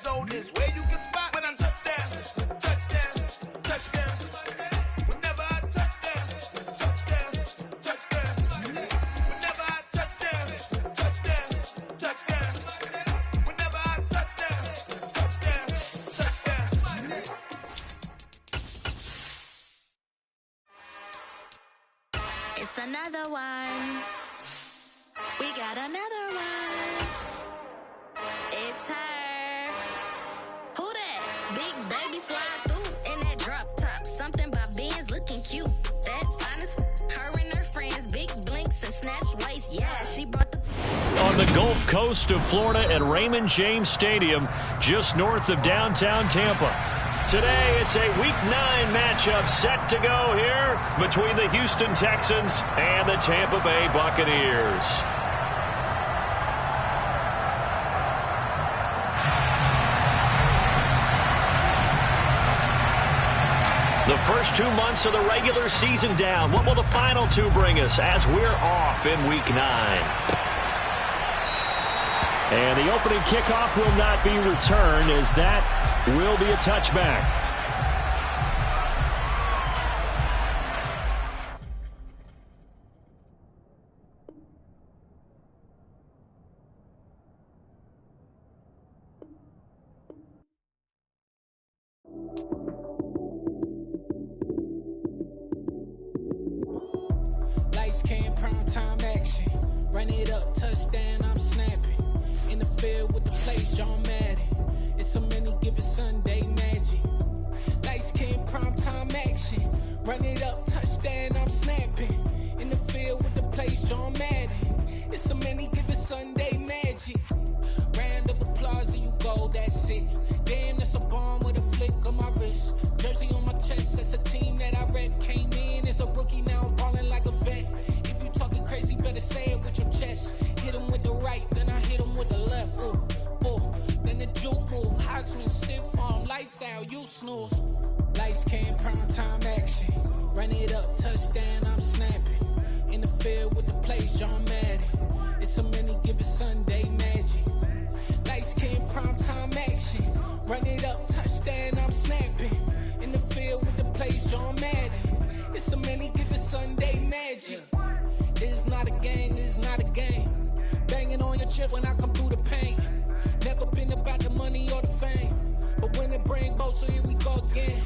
zone is where you can spot when I touch down, touchdown, touchdown. Whenever I touch down, touchdown, touchdown. Whenever I touch down, touchdown, touchdown. Whenever I touch down, touchdown, touchdown. It's another one. We got another one. It's her. Who that? Big baby slide through in that drop top. Something about Benz looking cute. That finest. Her and her friends, big blinks and snatch waist. Yeah, she brought the. On the Gulf Coast of Florida at Raymond James Stadium, just north of downtown Tampa. Today, it's a Week 9 matchup set to go here between the Houston Texans and the Tampa Bay Buccaneers. The first 2 months of the regular season down. What will the final two bring us as we're off in Week 9? And the opening kickoff will not be returned, as that will be a touchback. Lights, cam, prime time action. Run it up, touchdown, I'm snapping. In the field with the plays, John Madden. It's a many given Sunday magic. Lights, cam, prime time action. Run it up, touchdown, I'm snapping. In the field with the plays, John Madden. It's a many given Sunday magic. Round of applause and you go, that's it. Damn, that's a bomb with a flick on my wrist. Jersey on my chest, that's a team that I rep. Came in as a rookie, now I'm balling like a vet. If you talking crazy, better say it with your chest. Hit him with the right, then I hit him with the left. Ooh, ooh. Then the juke move, high swing, stiff arm, lights out, you snooze. Lights, cam, prime time action. Run it up, touchdown, I'm snapping. In the field with the plays, John Madden. It's a many given Sunday magic. Lights, cam, prime time action. Run it up, touchdown, I'm snapping. In the field with the plays, John Madden. It's a many given Sunday magic. It's not a game, it's not a game. Banging on your chest when I come through the pain. Never been about the money or the fame. But when it bring both, so here we go again.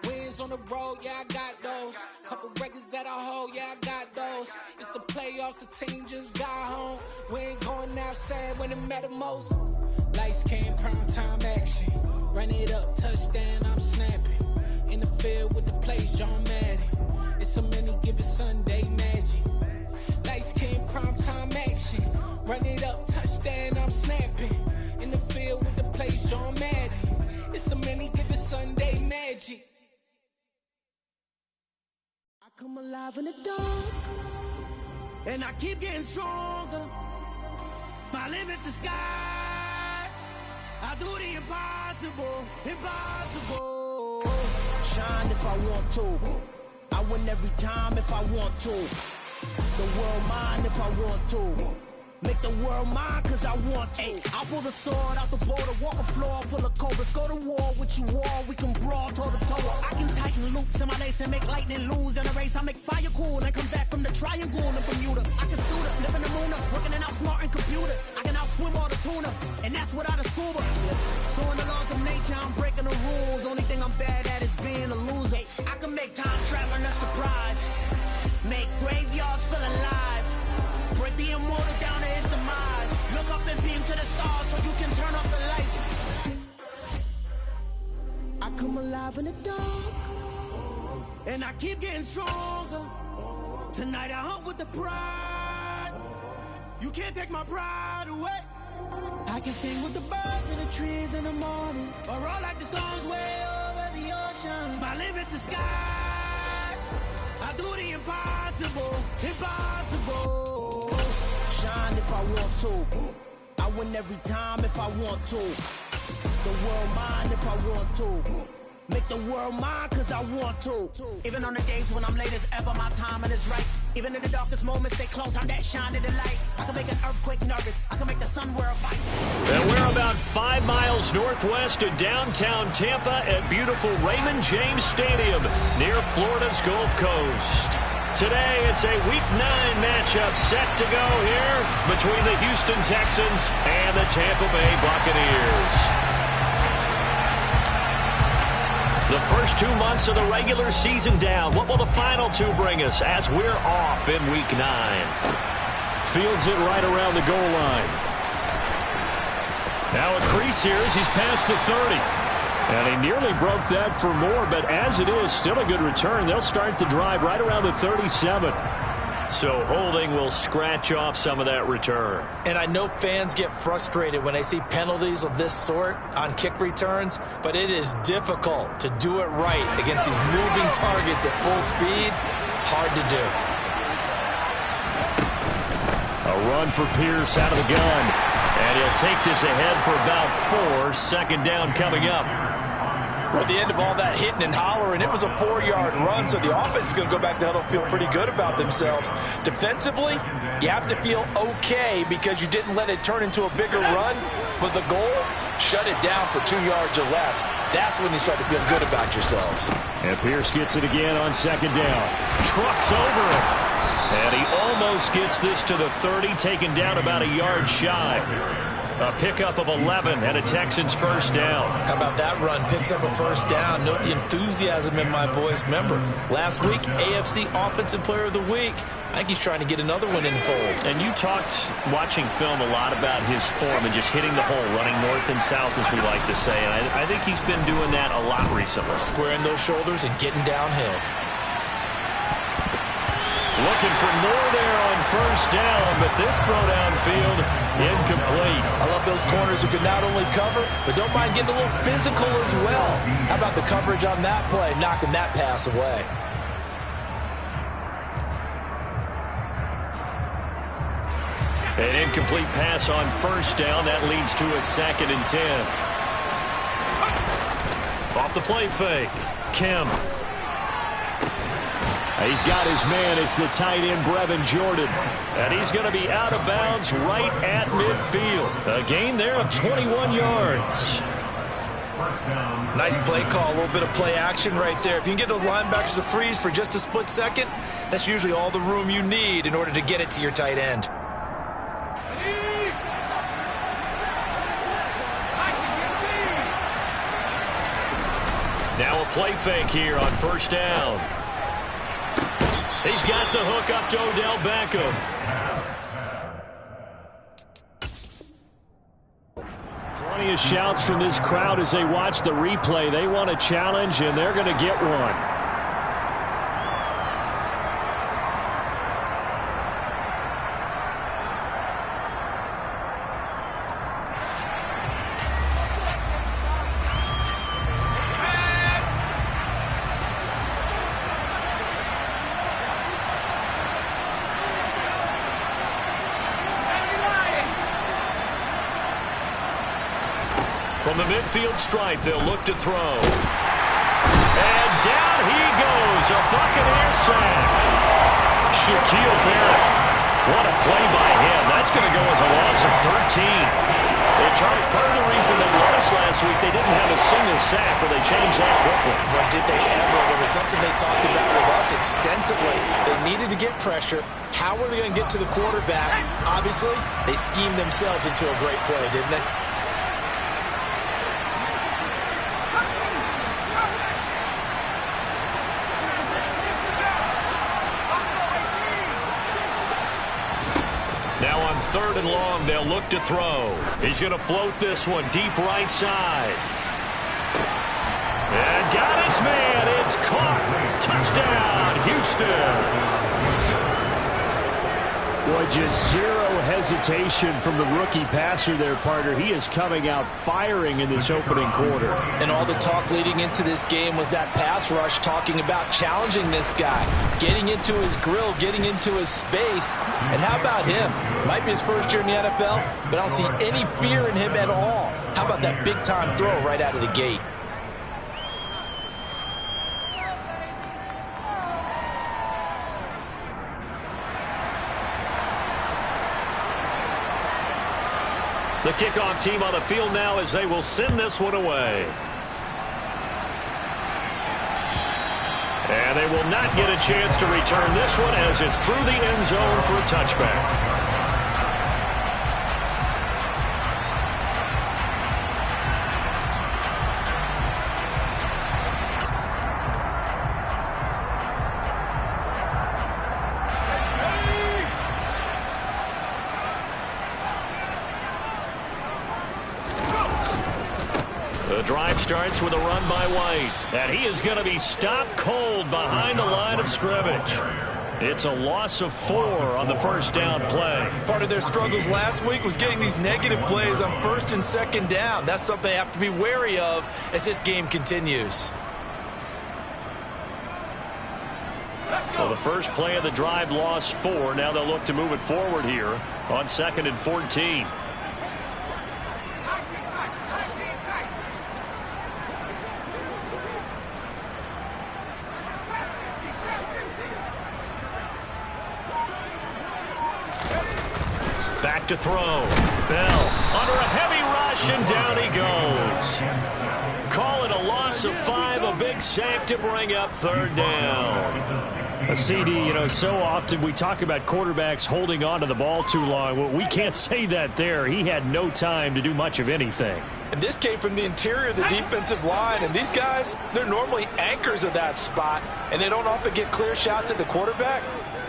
Wins on the road, yeah, I got those. Couple records that I hold, yeah, I got those. It's the playoffs, the team just got home. We ain't going outside when it matter most. Lights, cam, prime time action. Run it up, touchdown, I'm snapping. In the field with the plays, John Madden. It's a many given Sunday magic. Lights, cam, prime time action. Run it up, touchdown, I'm snapping. In the field with the plays, John Madden. It's a many given Sunday magic. I come alive in the dark, and I keep getting stronger. My limit's the sky. I do the impossible, impossible. Shine if I want to. I win every time if I want to. The world mine if I want to. Make the world mine cause I want to. Ay, I'll pull the sword out the border, walk a floor full of cobras. Go to war with you all, we can brawl toe to toe. I can tighten loops in my lace and make lightning lose in a race. I make fire cool and come back from the triangle in Bermuda. I can suit up, live in the moon up, working and outsmarting computers. I can outswim all the tuna, and that's without a scuba. So in the laws of nature, I'm breaking the rules. Only thing I'm bad at is being a loser. I can make time traveling a surprise. Make graveyards feel alive. Break the immortal down to his demise. Look up and beam to the stars so you can turn off the lights. I come alive in the dark, and I keep getting stronger. Tonight I hunt with the pride. You can't take my pride away. I can sing with the birds and the trees in the morning, or roll like the storms way over the ocean. My limit's the sky. I do the impossible, impossible. Shine if I want to. I win every time if I want to. The world mine if I want to. Make the world mine cause I want to. Even on the days when I'm late as ever, my timing is right. Even in the darkest moments, stay close, I'm that shining the light. I can make an earthquake nervous, I can make the sun wear a fight. And we're about 5 miles northwest of downtown Tampa at beautiful Raymond James Stadium near Florida's Gulf Coast. Today, it's a Week 9 matchup set to go here between the Houston Texans and the Tampa Bay Buccaneers. The first 2 months of the regular season down. What will the final 2 bring us as we're off in Week 9? Fields it right around the goal line. Now a crease here as he's past the 30. And he nearly broke that for more, but as it is, still a good return. They'll start the drive right around the 37. So holding will scratch off some of that return. And I know fans get frustrated when they see penalties of this sort on kick returns, but it is difficult to do it right against these moving targets at full speed. Hard to do. A run for Pierce out of the gun. And he'll take this ahead for about 4. Second down coming up. Well, at the end of all that hitting and hollering, it was a 4-yard run, so the offense is going to go back to huddle, feel pretty good about themselves. Defensively, you have to feel okay because you didn't let it turn into a bigger run, but the goal, shut it down for 2 yards or less. That's when you start to feel good about yourselves. And Pierce gets it again on second down. Trucks over it. And he almost gets this to the 30, taken down about a yard shy. A pickup of 11 and a Texans first down. How about that run? Picks up a first down. Note the enthusiasm in my voice. Remember, last week, AFC Offensive Player of the Week. I think he's trying to get another one in fold. And you talked, watching film, a lot about his form and just hitting the hole, running north and south, as we like to say. And I think he's been doing that a lot recently. Squaring those shoulders and getting downhill. Looking for more there on first down, but this throw downfield, incomplete. I love those corners who can not only cover, but don't mind getting a little physical as well. How about the coverage on that play, knocking that pass away? An incomplete pass on first down. That leads to a 2nd and 10. Off the play fake. Kim. He's got his man. It's the tight end, Brevin Jordan. And he's going to be out of bounds right at midfield. A gain there of 21 yards. Nice play call, a little bit of play action right there. If you can get those linebackers to freeze for just a split second, that's usually all the room you need in order to get it to your tight end. Now a play fake here on first down. He's got the hook up to Odell Beckham. Plenty of shouts from this crowd as they watch the replay. They want a challenge, and they're going to get one. From the midfield stripe, they'll look to throw. And down he goes, a Buccaneer sack. Shaquille Barrett. What a play by him. That's going to go as a loss of 13. And Charles, part of the reason they lost last week, they didn't have a single sack, or they changed that quickly. But did they ever? There was something they talked about with us extensively. They needed to get pressure. How were they going to get to the quarterback? Obviously, they schemed themselves into a great play, didn't they? Now on 3rd and long, they'll look to throw. He's going to float this one deep right side. And got his man. It's caught. Touchdown, Houston. Boy, just zero hesitation from the rookie passer there, partner. He is coming out firing in this opening quarter. And all the talk leading into this game was that pass rush, talking about challenging this guy, getting into his grill, getting into his space. And how about him? Might be his first year in the NFL, but I don't see any fear in him at all. How about that big-time throw right out of the gate? The kickoff team on the field now as they will send this one away. And they will not get a chance to return this one as it's through the end zone for a touchback. The drive starts with a run by White, and he is going to be stopped cold behind the line of scrimmage. It's a loss of 4 on the first down play. Part of their struggles last week was getting these negative plays on first and second down. That's something they have to be wary of as this game continues. Well, the first play of the drive lost 4. Now they'll look to move it forward here on 2nd and 14. Back to throw. Bell under a heavy rush, and down he goes. Call it a loss of 5, a big sack to bring up 3rd down. A CD, so often we talk about quarterbacks holding on to the ball too long. Well, we can't say that there. He had no time to do much of anything. And this came from the interior of the defensive line. And these guys, they're normally anchors of that spot, and they don't often get clear shots at the quarterback.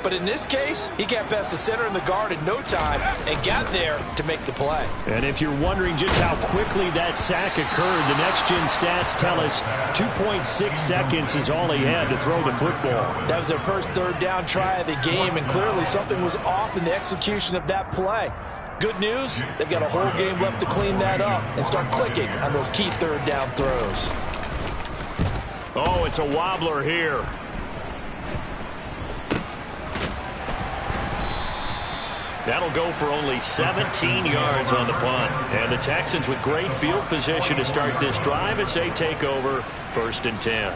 But in this case, he got past the center and the guard in no time and got there to make the play. And if you're wondering just how quickly that sack occurred, the next-gen stats tell us 2.6 seconds is all he had to throw the football. That was their first 3rd down try of the game, and clearly something was off in the execution of that play. Good news, they've got a whole game left to clean that up and start clicking on those key 3rd down throws. Oh, it's a wobbler here. That'll go for only 17 yards on the punt. And the Texans with great field position to start this drive as they take over 1st and 10.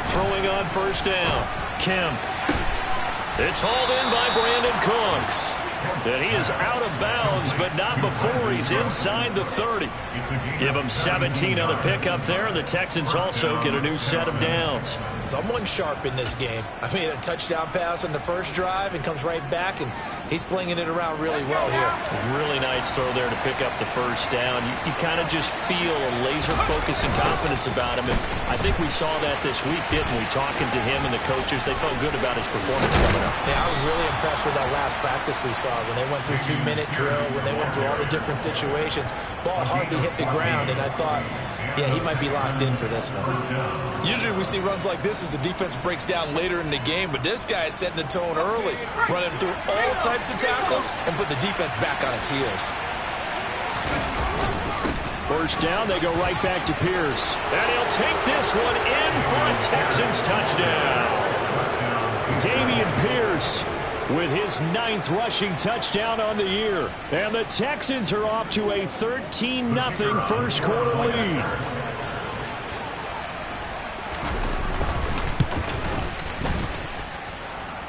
Throwing on 1st down. Kemp. It's hauled in by Brandon Cooks. And he is out of bounds, but not before he's inside the 30. Give him 17 on the pickup there, and the Texans also get a new set of downs. Someone sharp in this game. I mean, a touchdown pass on the first drive and comes right back, and he's flinging it around really well here. Really nice throw there to pick up the first down. You kind of just feel a laser focus and confidence about him, and I think we saw that this week, didn't we? Talking to him and the coaches, they felt good about his performance coming up. Yeah, I was really impressed with that last practice we saw when they went through 2-minute drill, when they went through all the different situations. Ball hardly hit the ground, and I thought, yeah, he might be locked in for this one. Usually we see runs like this as the defense breaks down later in the game, but this guy is setting the tone early, running through all types of tackles and put the defense back on its heels. First down, they go right back to Pierce. And he'll take this one in for a Texans touchdown. Dameon Pierce with his 9th rushing touchdown on the year. And the Texans are off to a 13-0 first quarter lead.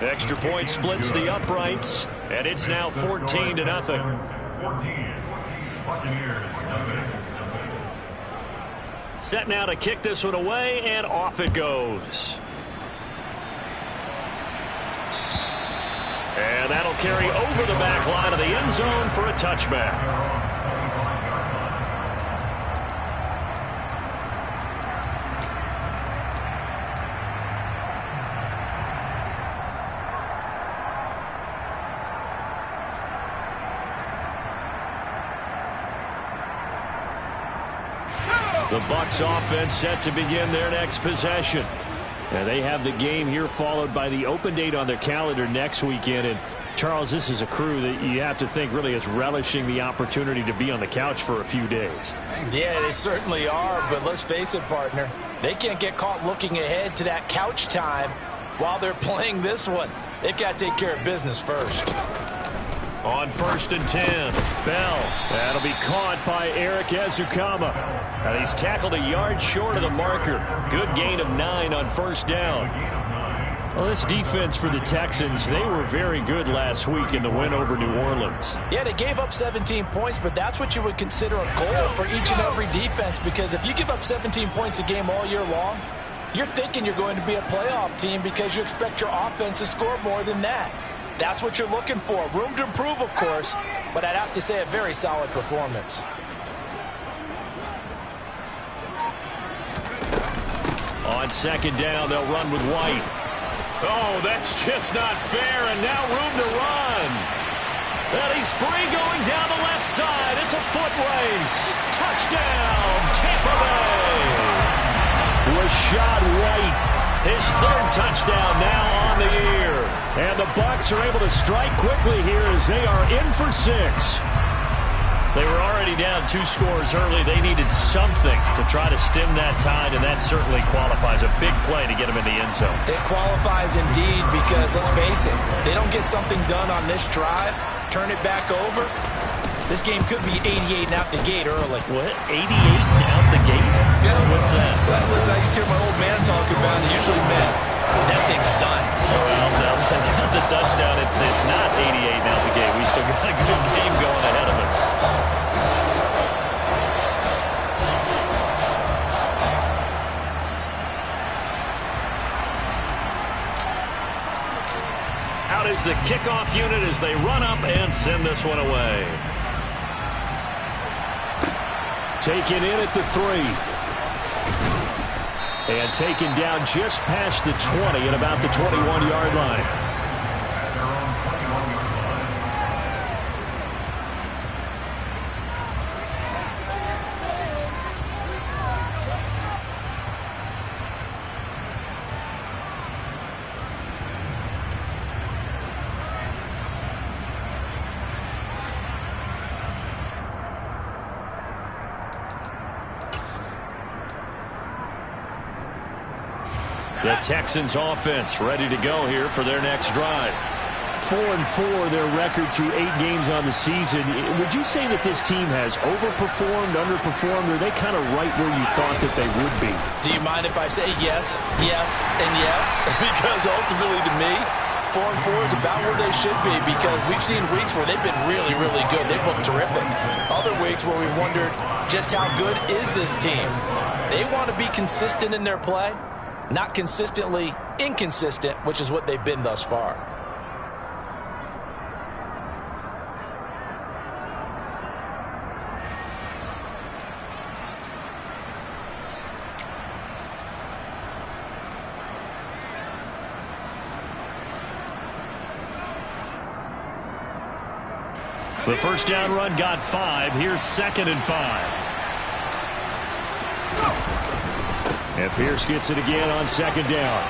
Extra point splits the uprights, and it's now 14-0. Set now to kick this one away, and off it goes. And that'll carry over the back line of the end zone for a touchback. The Bucs offense set to begin their next possession. And they have the game here followed by the open date on their calendar next weekend. And Charles, this is a crew that you have to think really is relishing the opportunity to be on the couch for a few days. Yeah, they certainly are, but let's face it, partner. They can't get caught looking ahead to that couch time while they're playing this one. They've got to take care of business first. On 1st and 10, Bell. That'll be caught by Eric Ezukama. And he's tackled a yard short of the marker. Good gain of 9 on 1st down. Well, this defense for the Texans, they were very good last week in the win over New Orleans. Yeah, they gave up 17 points, but that's what you would consider a goal for each and every defense, because if you give up 17 points a game all year long, you're thinking you're going to be a playoff team because you expect your offense to score more than that. That's what you're looking for. Room to improve, of course, but I'd have to say a very solid performance. On 2nd down, they'll run with White. Oh, that's just not fair, and now room to run. And he's free going down the left side. It's a foot race. Touchdown, Tampa Bay. Rashad White, his 3rd touchdown now on the year. And the Bucs are able to strike quickly here as they are in for 6. They were already down 2 scores early. They needed something to try to stem that tide, and that certainly qualifies. A big play to get them in the end zone. It qualifies indeed because, let's face it, they don't get something done on this drive, turn it back over, this game could be 88 and out the gate early. What? 88 and out the gate? Yeah. What's that? Well, listen, I used to hear my old man talk about it. It usually meant that thing's done. Well, no, they got the touchdown. It's not 88 and out the gate. We still got a good game going ahead of us. Out is the kickoff unit as they run up and send this one away. Taken in at the 3. And taken down just past the 20 at about the 21-yard line. The Texans offense ready to go here for their next drive. 4-4 their record through 8 games on the season. Would you say that this team has overperformed, underperformed, or are they kind of right where you thought that they would be? Do you mind if I say yes, yes, and yes? Because ultimately to me, 4-4 is about where they should be, because we've seen weeks where they've been really, really good. They've looked terrific. Other weeks where we've wondered just how good is this team. They want to be consistent in their play. Not consistently inconsistent, which is what they've been thus far. The 1st down run got 5. Here's 2nd and 5. And Pierce gets it again on 2nd down.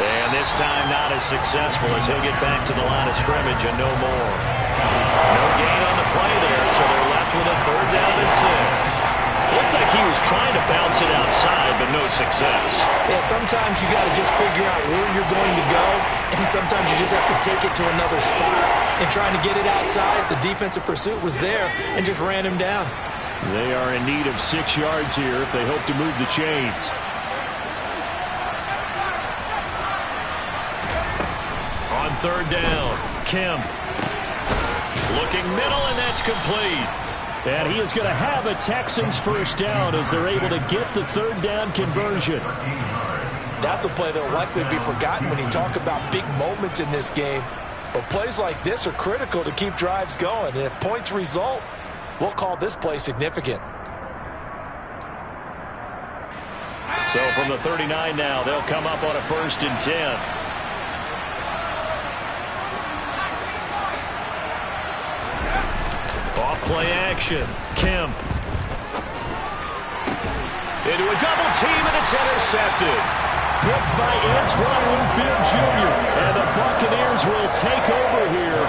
And this time not as successful as he'll get back to the line of scrimmage and no more. No gain on the play there, so they're left with a 3rd down and 6. Looked like he was trying to bounce it outside, but no success. Yeah, sometimes you got to just figure out where you're going to go, and sometimes you just have to take it to another spot. And trying to get it outside, the defensive pursuit was there and just ran him down. They are in need of 6 yards here if they hope to move the chains. On 3rd down, Kemp. Looking middle, and that's complete. And he is going to have a Texans 1st down as they're able to get the 3rd down conversion. That's a play that will likely be forgotten when you talk about big moments in this game. But plays like this are critical to keep drives going. And if points result, we'll call this play significant. So from the 39 now, they'll come up on a 1st and 10. Off play action. Kemp. Into a double team, and it's intercepted. Picked by Antoine Winfield Jr. And the Buccaneers will take over here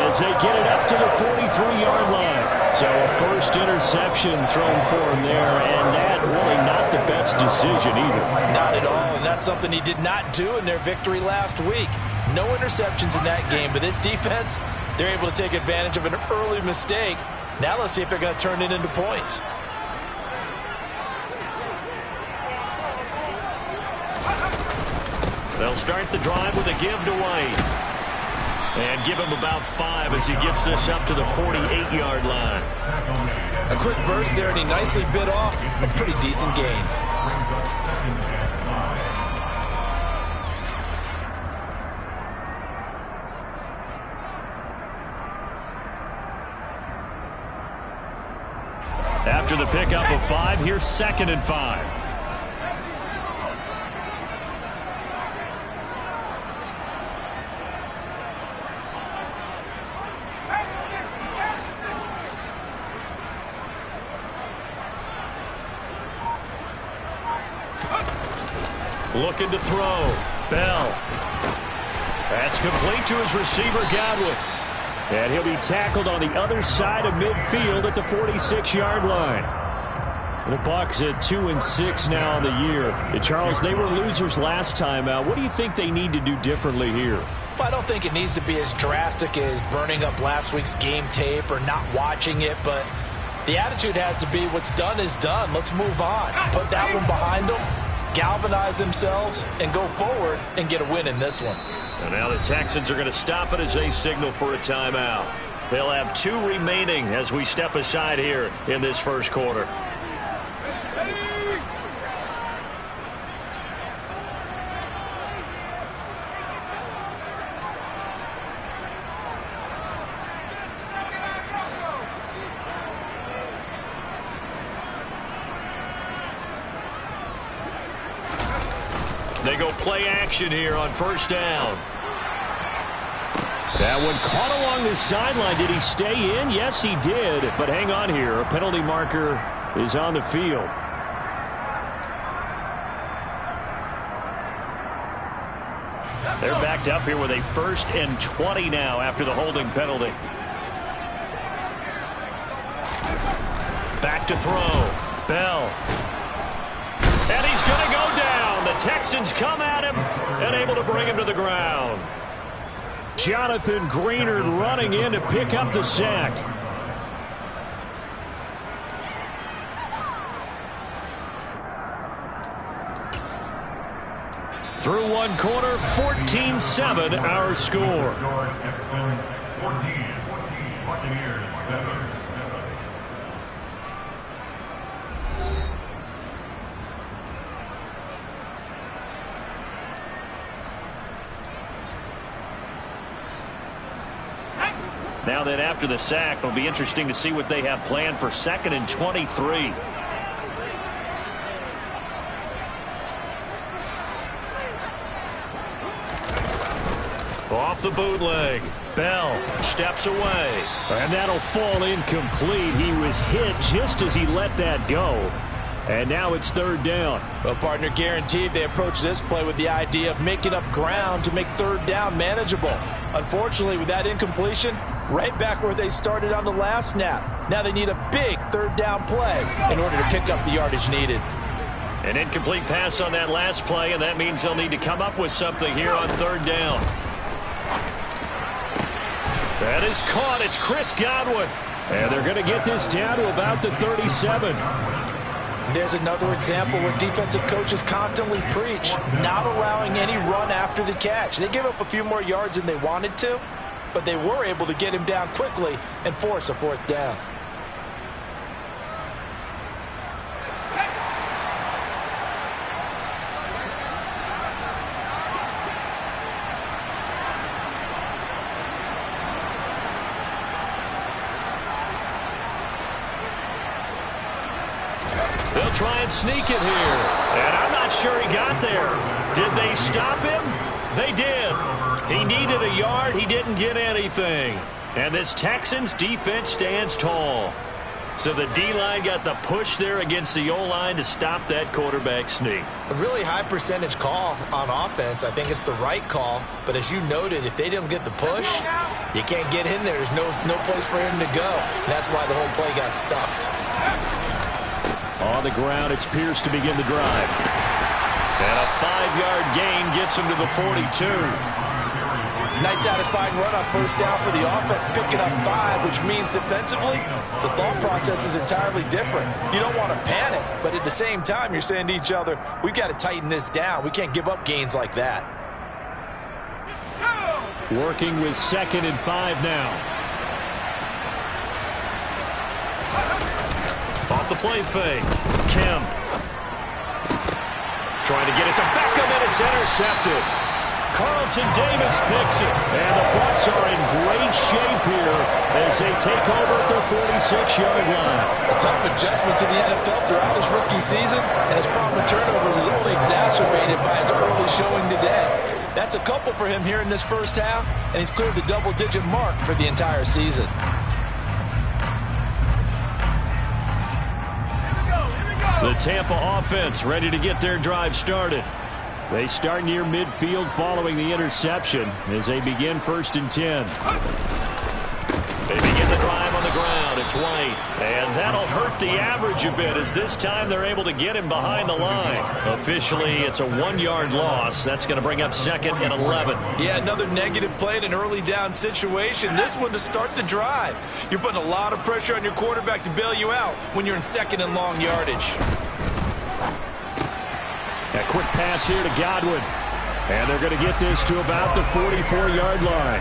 as they get it up to the 43-yard line. So a 1st interception thrown for him there, and that really not the best best decision either. Not at all, and that's something he did not do in their victory last week. No interceptions in that game, but this defense, they're able to take advantage of an early mistake. Now let's see if they're going to turn it into points. They'll start the drive with a give to White. And give him about 5 as he gets this up to the 48-yard line. A quick burst there, and he nicely bit off a pretty decent gain. After the pickup of 5, here's 2nd and 5. Looking to throw. Bell. That's complete to his receiver, Godwin. And he'll be tackled on the other side of midfield at the 46-yard line. The Bucs at 2-6 now on the year. Charles, they were losers last time out. What do you think they need to do differently here? Well, I don't think it needs to be as drastic as burning up last week's game tape or not watching it, but the attitude has to be what's done is done. Let's move on. Put that one behind them, galvanize themselves, and go forward and get a win in this one. And now the Texans are going to stop it as they signal for a timeout. They'll have 2 remaining as we step aside here in this first quarter. They go play action here on first down. That one caught along the sideline. Did he stay in? Yes, he did. But hang on here. A penalty marker is on the field. They're backed up here with a 1st and 20 now after the holding penalty. Back to throw. Bell. And he's going to go down. The Texans come at him and able to bring him to the ground. Jonathan Greenard running in to pick up the sack. Through one quarter, 14-7 our score. Texans 14, Buccaneers 7. Now then, after the sack, it'll be interesting to see what they have planned for 2nd and 23. Off the bootleg. Bell steps away. And that'll fall incomplete. He was hit just as he let that go. And now it's 3rd down. Well, partner, guaranteed they approach this play with the idea of making up ground to make 3rd down manageable. Unfortunately, with that incompletion, right back where they started on the last snap. Now they need a big 3rd down play in order to pick up the yardage needed. An incomplete pass on that last play, and that means they'll need to come up with something here on 3rd down. That is caught. It's Chris Godwin. And they're going to get this down to about the 37. There's another example where defensive coaches constantly preach, not allowing any run after the catch. They gave up a few more yards than they wanted to, but they were able to get him down quickly and force a 4th down. They'll try and sneak it here. And I'm not sure he got there. Did they stop him? They did. He needed a yard. He didn't get anything. And this Texans defense stands tall. So the D-line got the push there against the O-line to stop that quarterback sneak. A really high percentage call on offense. I think it's the right call. But as you noted, if they didn't get the push, you can't get in there. There's no place for him to go. And that's why the whole play got stuffed. On the ground, it's Pierce to begin the drive. And a 5-yard gain gets him to the 42. Nice satisfying run on first down for the offense, picking up 5, which means defensively, the thought process is entirely different. You don't want to panic, but at the same time, you're saying to each other, we've got to tighten this down. We can't give up gains like that. Working with 2nd and 5 now. Off the play fake. Kemp. Trying to get it to Beckham, and it's intercepted. Carlton Davis picks it. And the Bucs are in great shape here as they take over at their 46-yard line. A tough adjustment to the NFL throughout his rookie season, and his problem with turnovers is only exacerbated by his early showing today. That's a couple for him here in this first half, and he's cleared the double-digit mark for the entire season. The Tampa offense ready to get their drive started. They start near midfield following the interception as they begin 1st and 10. They begin the drive on the ground. It's White. And that'll hurt the average a bit as this time they're able to get him behind the line. Officially, it's a 1-yard loss. That's going to bring up 2nd and 11. Yeah, another negative play in an early down situation. This one to start the drive. You're putting a lot of pressure on your quarterback to bail you out when you're in 2nd and long yardage. A quick pass here to Godwin. And they're going to get this to about the 44-yard line.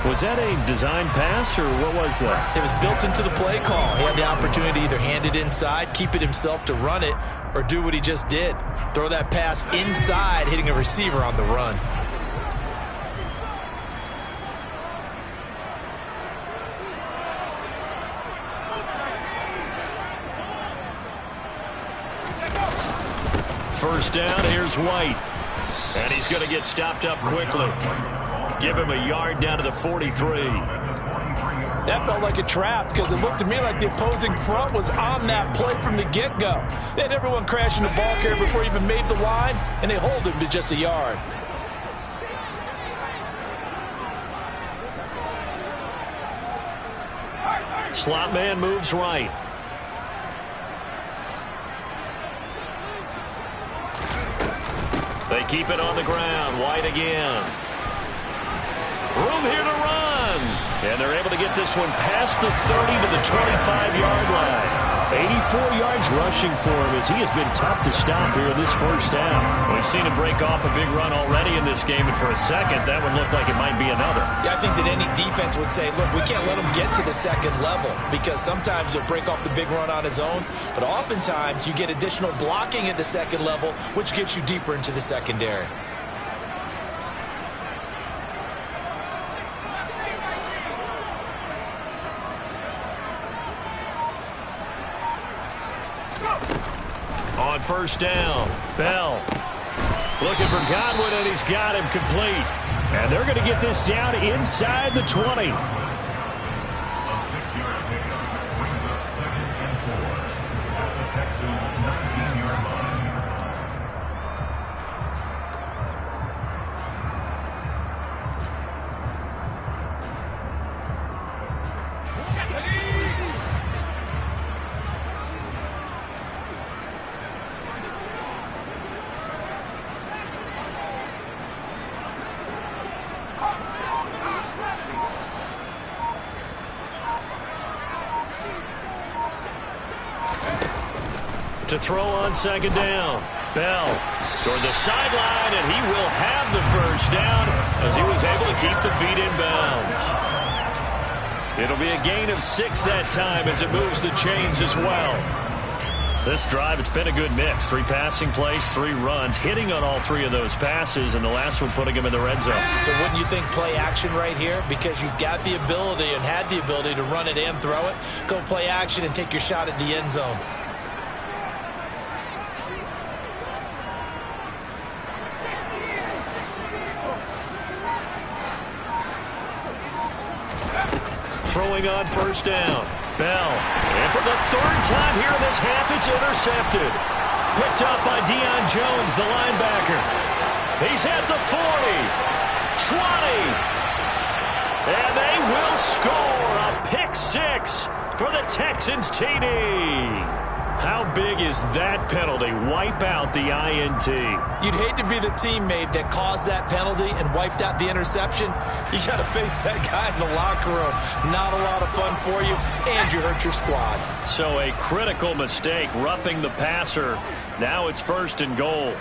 Was that a design pass, or what was that? It was built into the play call. He had the opportunity to either hand it inside, keep it himself to run it, or do what he just did. Throw that pass inside, hitting a receiver on the run. First down, here's White. And he's going to get stopped up quickly. Give him a yard down to the 43. That felt like a trap because it looked to me like the opposing front was on that play from the get-go. They had everyone crashing the ball carrier before he even made the line, and they hold him to just a yard. Slot man moves right. They keep it on the ground. White again. Room here to run. And they're able to get this one past the 30 to the 25-yard line. 84 yards rushing for him as he has been tough to stop here in this first half. We've seen him break off a big run already in this game, and for a second, that would look like it might be another. Yeah, I think that any defense would say, look, we can't let him get to the 2nd level because sometimes he'll break off the big run on his own, but oftentimes you get additional blocking at the 2nd level, which gets you deeper into the secondary. On first down, Bell looking for Godwin, and he's got him complete. And they're going to get this down inside the 20. A 6-yard pickup brings up 2nd and 4 at the Texans' 19-yard line. To throw on 2nd down. Bell toward the sideline, and he will have the first down as he was able to keep the feet in bounds. It'll be a gain of 6 that time as it moves the chains as well. This drive, it's been a good mix. 3 passing plays, 3 runs, hitting on all 3 of those passes, and the last one putting him in the red zone. So wouldn't you think play action right here? Because you've got the ability and had the ability to run it and throw it. Go play action and take your shot at the end zone. Throwing on first down. Bell. And for the 3rd time here in this half, it's intercepted. Picked up by Deion Jones, the linebacker. He's at the 40. 20. And they will score a pick 6 for the Texans TD. How big is that penalty? Wipe out the INT. You'd hate to be the teammate that caused that penalty and wiped out the interception. You got to face that guy in the locker room. Not a lot of fun for you, and you hurt your squad. So a critical mistake, roughing the passer. Now it's 1st and goal.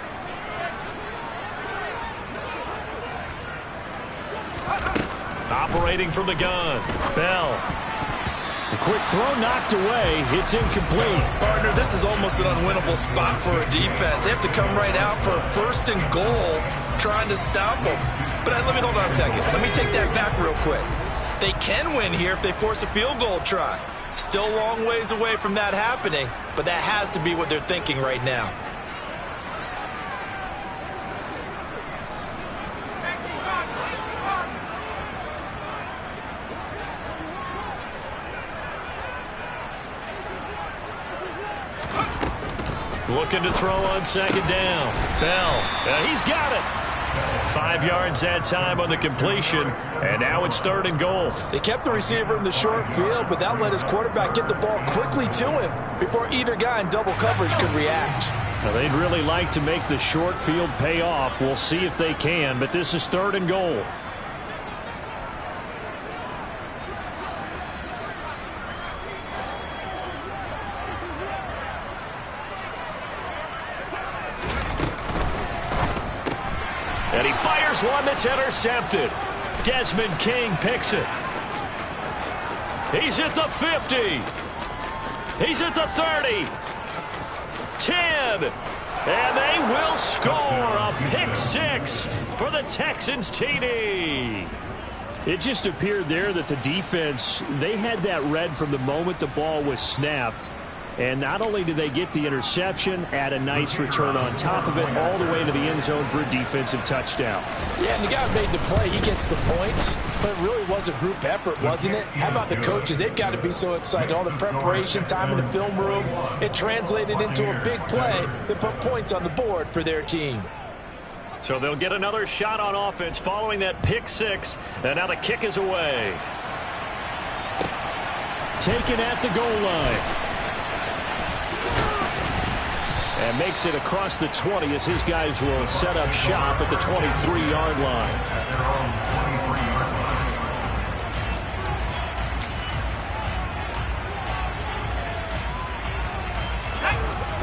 Operating from the gun, Bell. A quick throw knocked away. It's incomplete. Partner, this is almost an unwinnable spot for a defense. They have to come right out for a 1st and goal trying to stop them. But let me hold on a second. Let me take that back real quick. They can win here if they force a field goal try. Still a long ways away from that happening, but that has to be what they're thinking right now. Looking to throw on 2nd down. Bell, he's got it. 5 yards that time on the completion, and now it's 3rd and goal. They kept the receiver in the short field, but that let his quarterback get the ball quickly to him before either guy in double coverage could react. Now, they'd really like to make the short field pay off. We'll see if they can, but this is 3rd and goal. And he fires one that's intercepted. Desmond King picks it. He's at the 50. He's at the 30. 10. And they will score a pick 6 for the Texans TD. It just appeared there that the defense, they had that read from the moment the ball was snapped. And not only did they get the interception, add a nice return on top of it, all the way to the end zone for a defensive touchdown. Yeah, and the guy made the play. He gets the points. But it really was a group effort, wasn't it? How about the coaches? They've got to be so excited. All the preparation, time in the film room, it translated into a big play that put points on the board for their team. So they'll get another shot on offense following that pick 6. And now the kick is away. Taken at the goal line. And makes it across the 20 as his guys will set up shop at the 23-yard line.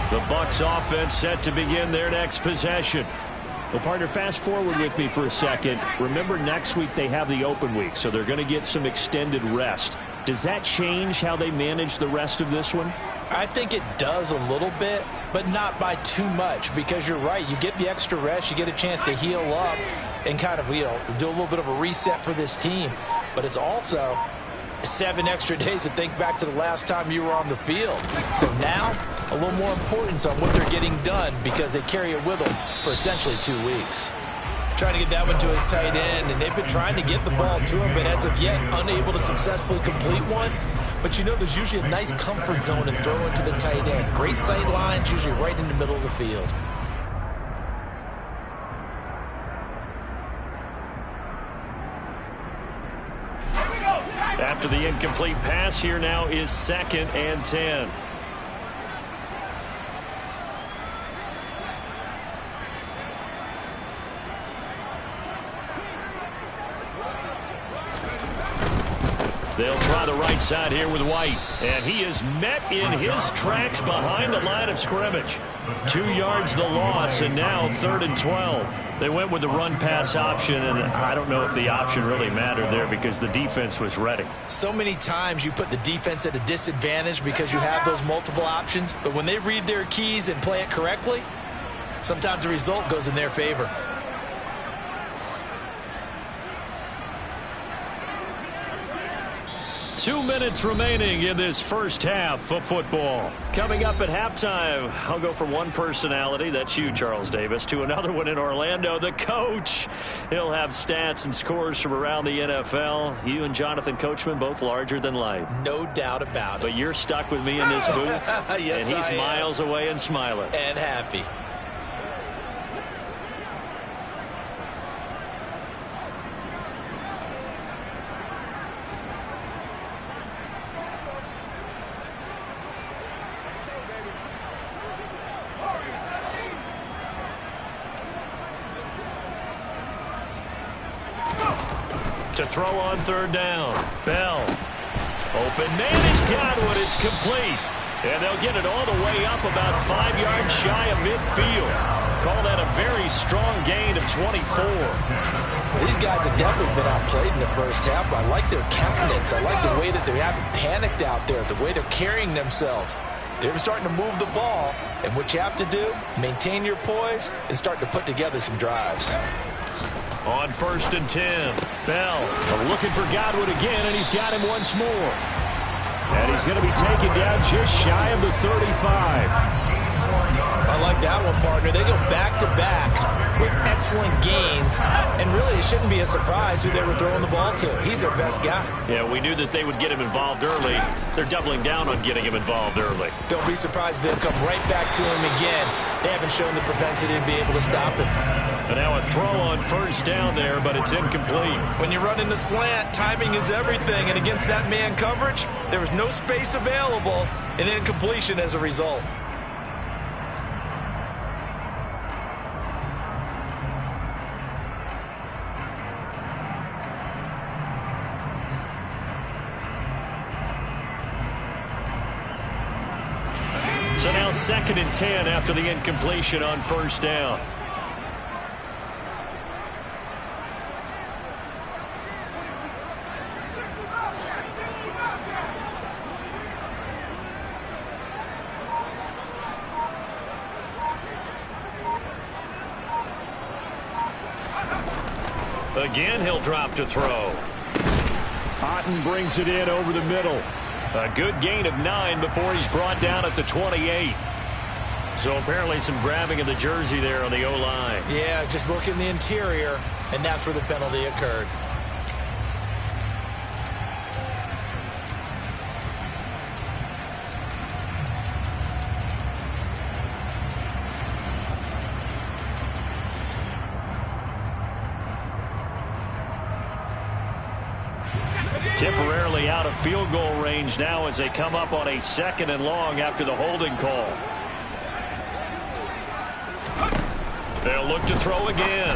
The Bucs offense set to begin their next possession. Well, partner, fast forward with me for a second. Remember, next week they have the open week, so they're going to get some extended rest. Does that change how they manage the rest of this one? I think it does a little bit, but not by too much, because you're right. You get the extra rest, you get a chance to heal up and kind of, do a little bit of a reset for this team. But it's also 7 extra days to think back to the last time you were on the field. So now, a little more importance on what they're getting done because they carry it with them for essentially 2 weeks. Trying to get that one to his tight end, and they've been trying to get the ball to him, but as of yet, unable to successfully complete one. But there's usually a nice comfort zone in throwing to the tight end. Great sight lines, usually right in the middle of the field. After the incomplete pass, here now is 2nd and 10. They'll try the right side here with White. And he is met in his tracks behind the line of scrimmage. 2 yards the loss, and now 3rd and 12. They went with the run-pass option, and I don't know if the option really mattered there because the defense was ready. So many times you put the defense at a disadvantage because you have those multiple options. But when they read their keys and play it correctly, sometimes the result goes in their favor. Two minutes remaining in this first half of football. Coming up at halftime, I'll go from one personality, that's you, Charles Davis, to another one in Orlando, the coach. He'll have stats and scores from around the NFL. You and Jonathan Coachman, both larger than life. No doubt about it. But you're stuck with me in this booth, yes, and he's I miles away and smiling. And happy. To throw on third down. Bell. Open man is Godwin. It's complete. And they'll get it all the way up about 5 yards shy of midfield. Call that a very strong gain of 24. These guys have definitely been outplayed in the first half. I like their countenance. I like the way that they haven't panicked out there, the way they're carrying themselves. They're starting to move the ball, and what you have to do, maintain your poise and start to put together some drives. On 1st and 10, Bell looking for Godwin again, and he's got him once more. And he's going to be taken down just shy of the 35. I like that one, partner. They go back-to-back with excellent gains, and really it shouldn't be a surprise who they were throwing the ball to. He's their best guy. Yeah, we knew that they would get him involved early. They're doubling down on getting him involved early. Don't be surprised if they'll come right back to him again. They haven't shown the propensity to be able to stop him. And now a throw on 1st down there, but it's incomplete. When you run in the slant, timing is everything, and against that man coverage, there was no space available, and incompletion as a result. So now 2nd and 10 after the incompletion on 1st down. Again, he'll drop to throw. Otten brings it in over the middle. A good gain of 9 before he's brought down at the 28. So apparently some grabbing of the jersey there on the O-line. Yeah, just look in the interior, and that's where the penalty occurred. Temporarily out of field goal range now as they come up on a 2nd and long after the holding call. They'll look to throw again.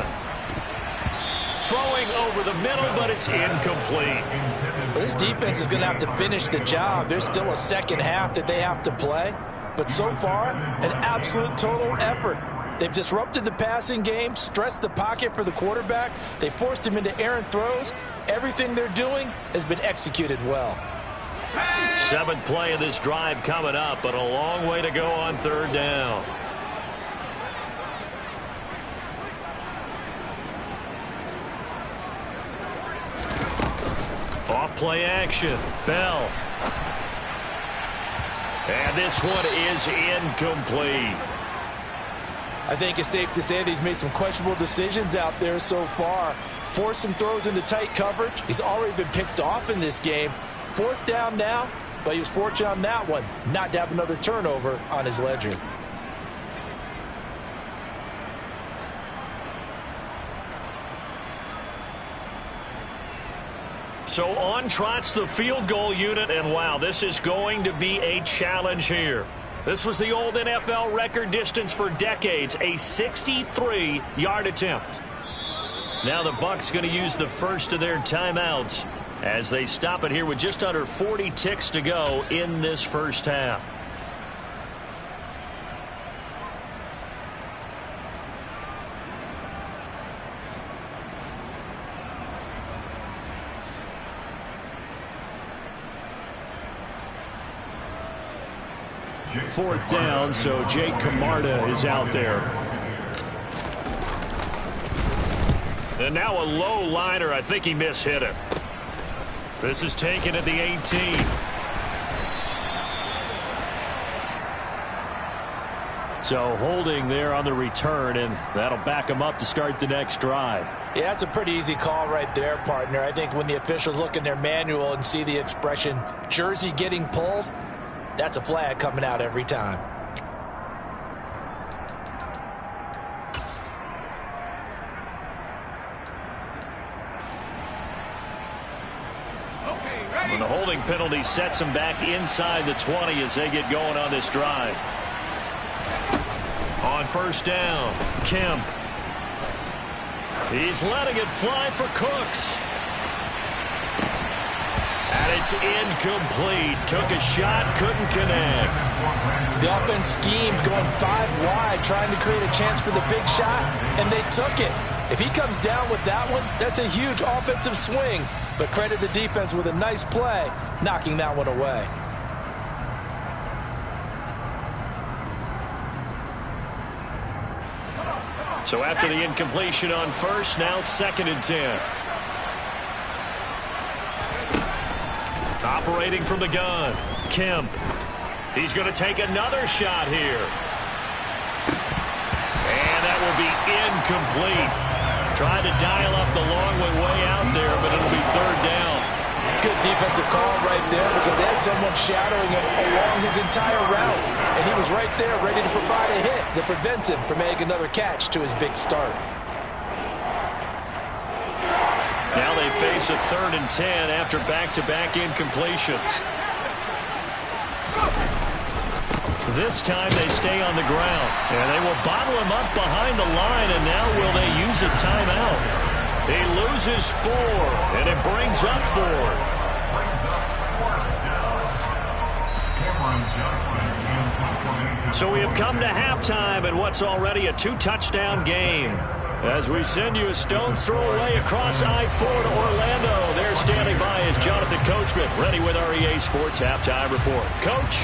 Throwing over the middle, but it's incomplete. Well, this defense is going to have to finish the job. There's still a second half that they have to play. But so far, an absolute total effort. They've disrupted the passing game, stressed the pocket for the quarterback. They forced him into errant throws. Everything they're doing has been executed well. 7th play of this drive coming up, but a long way to go on 3rd down. Off play action. Bell. And this one is incomplete. I think it's safe to say that he's made some questionable decisions out there so far. Forced some throws into tight coverage. He's already been picked off in this game. 4th down now, but he was fortunate on that one not to have another turnover on his ledger. So on trots the field goal unit, and wow, this is going to be a challenge here. This was the old NFL record distance for decades, a 63-yard attempt. Now the Bucs going to use the first of their timeouts as they stop it here with just under 40 ticks to go in this first half. Fourth down, so Jake Camarda is out there. And now a low liner. I think he mishit it. This is taken at the 18. So holding there on the return, and that'll back him up to start the next drive. Yeah, that's a pretty easy call right there, partner. I think when the officials look in their manual and see the expression jersey getting pulled, that's a flag coming out every time. Well, the holding penalty sets them back inside the 20 as they get going on this drive. On first down, Kemp. He's letting it fly for Cooks. It's incomplete. Took a shot, couldn't connect. The offense schemed going 5 wide, trying to create a chance for the big shot, and they took it. If he comes down with that one, that's a huge offensive swing. But credit the defense with a nice play, knocking that one away. So after the incompletion on first, now 2nd and 10. Operating from the gun, Kemp. He's going to take another shot here. And that will be incomplete. Tried to dial up the long way out there, but it'll be 3rd down. Good defensive call right there because they had someone shadowing him along his entire route. And he was right there ready to provide a hit that prevents him from making another catch to his big start. Now they face a 3rd and 10 after back-to-back incompletions. This time they stay on the ground. And they will bottle him up behind the line, and now will they use a timeout? He loses 4, and it brings up 4th. So we have come to halftime in what's already a 2-touchdown game. As we send you a stone's throw away across I-4 to Orlando. There standing by is Jonathan Coachman, ready with our EA Sports Halftime Report. Coach?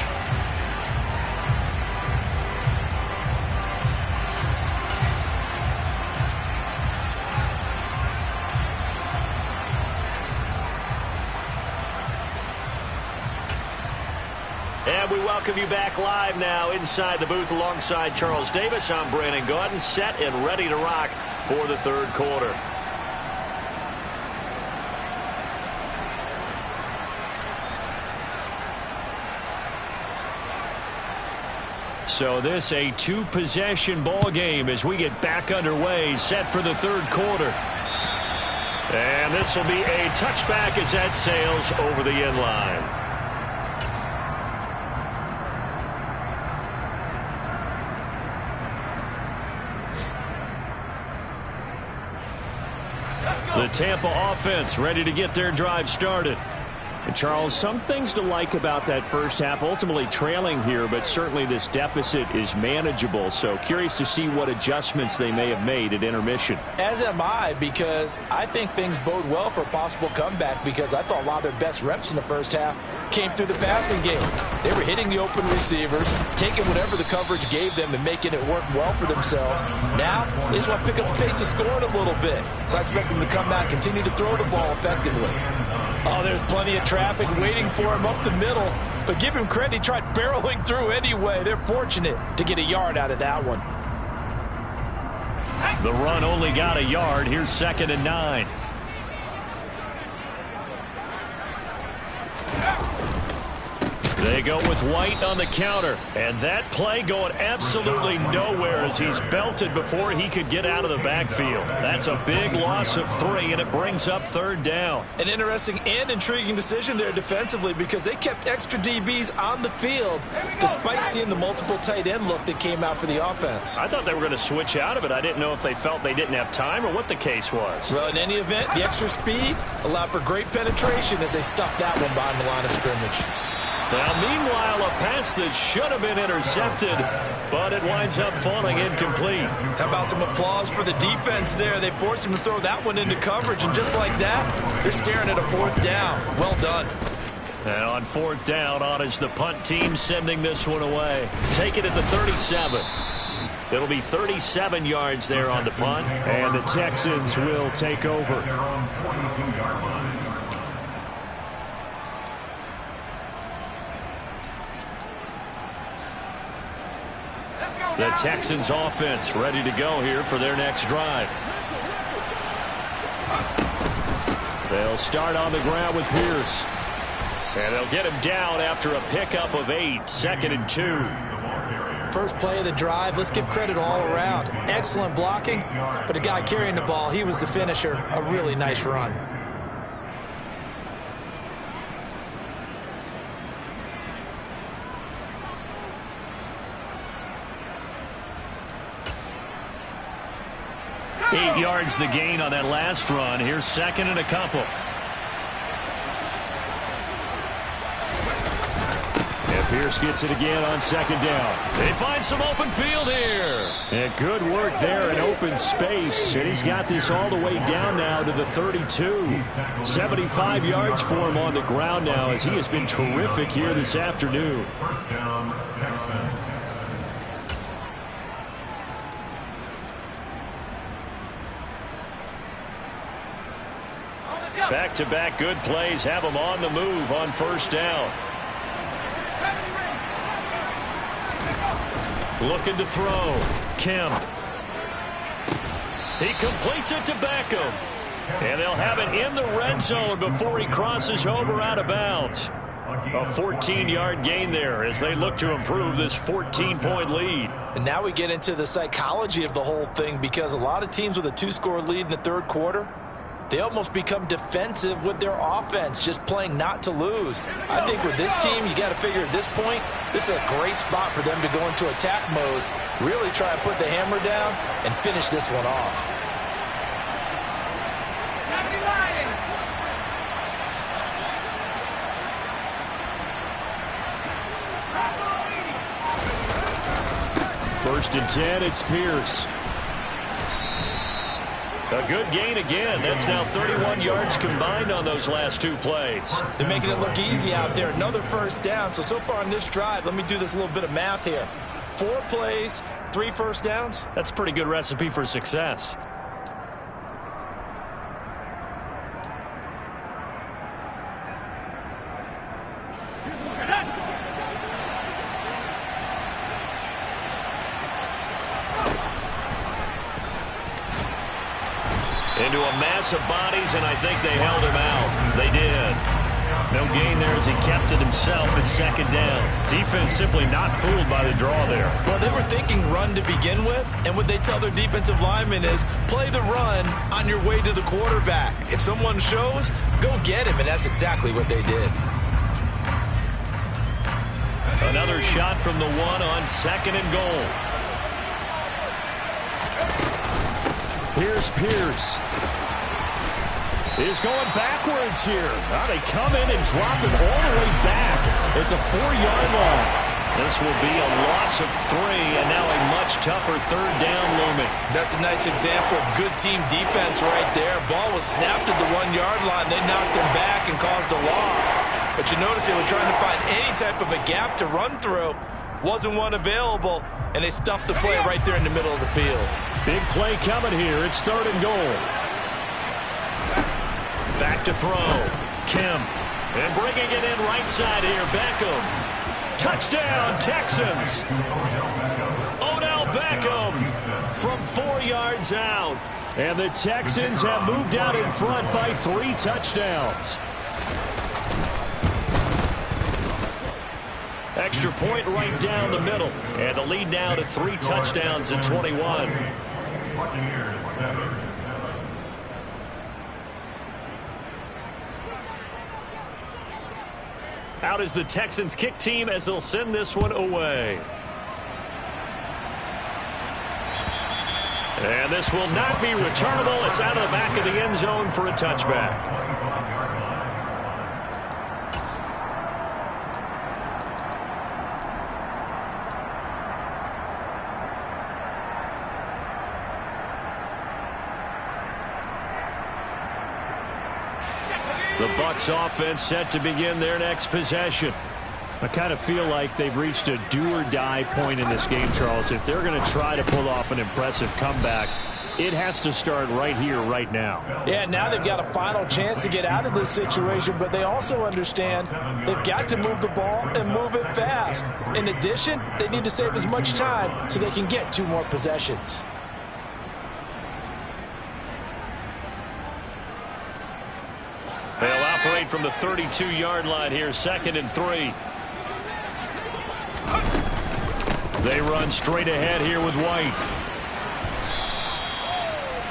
And we welcome you back live now inside the booth alongside Charles Davis. I'm Brandon Gaudin, set and ready to rock for the 3rd quarter. So this a 2-possession ball game as we get back underway, set for the 3rd quarter. And this will be a touchback as that sails over the end line. The Tampa offense ready to get their drive started. And Charles, some things to like about that first half. Ultimately trailing here, but certainly this deficit is manageable. So curious to see what adjustments they may have made at intermission. As am I, because I think things bode well for a possible comeback, because I thought a lot of their best reps in the first half came through the passing game. They were hitting the open receivers, taking whatever the coverage gave them and making it work well for themselves. Now, they just want to pick up the pace of scoring a little bit. So I expect them to come back, continue to throw the ball effectively. Oh, there's plenty of traffic waiting for him up the middle. But give him credit, he tried barreling through anyway. They're fortunate to get a yard out of that one. The run only got a yard. Here's 2nd and 9. They go with White on the counter. And that play going absolutely nowhere as he's belted before he could get out of the backfield. That's a big loss of 3, and it brings up 3rd down. An interesting and intriguing decision there defensively, because they kept extra DBs on the field despite seeing the multiple tight end look that came out for the offense. I thought they were going to switch out of it. I didn't know if they felt they didn't have time or what the case was. Well, in any event, the extra speed allowed for great penetration as they stuffed that one behind the line of scrimmage. Now, meanwhile, a pass that should have been intercepted, but it winds up falling incomplete. How about some applause for the defense there? They forced him to throw that one into coverage, and just like that, they're staring at a 4th down. Well done. And on 4th down, on is the punt team sending this one away. Take it at the 37. It'll be 37 yards there on the punt, and the Texans will take over. The Texans offense ready to go here for their next drive. They'll start on the ground with Pierce. And they'll get him down after a pickup of 8, 2nd and 2. First play of the drive, let's give credit all around. Excellent blocking, but the guy carrying the ball, he was the finisher. A really nice run. Eight yards the gain on that last run. Here's 2nd and a couple. Pierce gets it again on second down. They find some open field here. And good work there in open space. And he's got this all the way down now to the 32. 75 yards for him on the ground now as he has been terrific here this afternoon. First down, Texans. Back-to-back good plays have him on the move on first down. Looking to throw. Kemp. He completes it to Beckham. And they'll have it in the red zone before he crosses over out of bounds. A 14-yard gain there as they look to improve this 14-point lead. And now we get into the psychology of the whole thing, because a lot of teams with a 2-score lead in the third quarter, they almost become defensive with their offense, just playing not to lose. I think with this team, you got to figure at this point, this is a great spot for them to go into attack mode, really try to put the hammer down and finish this one off. First and 10, it's Pierce. A good gain again. That's now 31 yards combined on those last two plays. They're making it look easy out there. Another first down. So far on this drive, let me do this little bit of math here. 4 plays, 3 first downs. That's a pretty good recipe for success. Into a mass of bodies, and I think they held him out. They did. No gain there as he kept it himself at second down. Defense simply not fooled by the draw there. Well, they were thinking run to begin with, and what they tell their defensive linemen is play the run on your way to the quarterback. If someone shows, go get him, and that's exactly what they did. Another shot from the one on second and goal. Here's Pierce. Is going backwards here. Now they come in and drop him all the way back at the 4-yard line. This will be a loss of 3, and now a much tougher third down looming. That's a nice example of good team defense right there. Ball was snapped at the 1-yard line. They knocked him back and caused a loss. But you notice they were trying to find any type of a gap to run through. Wasn't one available, and they stuffed the play right there in the middle of the field. Big play coming here. It's third and goal. Back to throw. Kemp. And bringing it in right side here. Beckham. Touchdown, Texans. Odell Beckham from 4 yards out. And the Texans have moved out in front by 3 touchdowns. Extra point right down the middle. And the lead now to 3 touchdowns at 21. Buccaneers 7. Out is the Texans kick team as they'll send this one away. And this will not be returnable. It's out of the back of the end zone for a touchback. The Bucs offense set to begin their next possession. I kind of feel like they've reached a do-or-die point in this game, Charles. If they're going to try to pull off an impressive comeback, it has to start right here, right now. Yeah, now they've got a final chance to get out of this situation, but they also understand they've got to move the ball and move it fast. In addition, they need to save as much time so they can get 2 more possessions. They'll operate from the 32-yard line here, 2nd and 3. They run straight ahead here with White.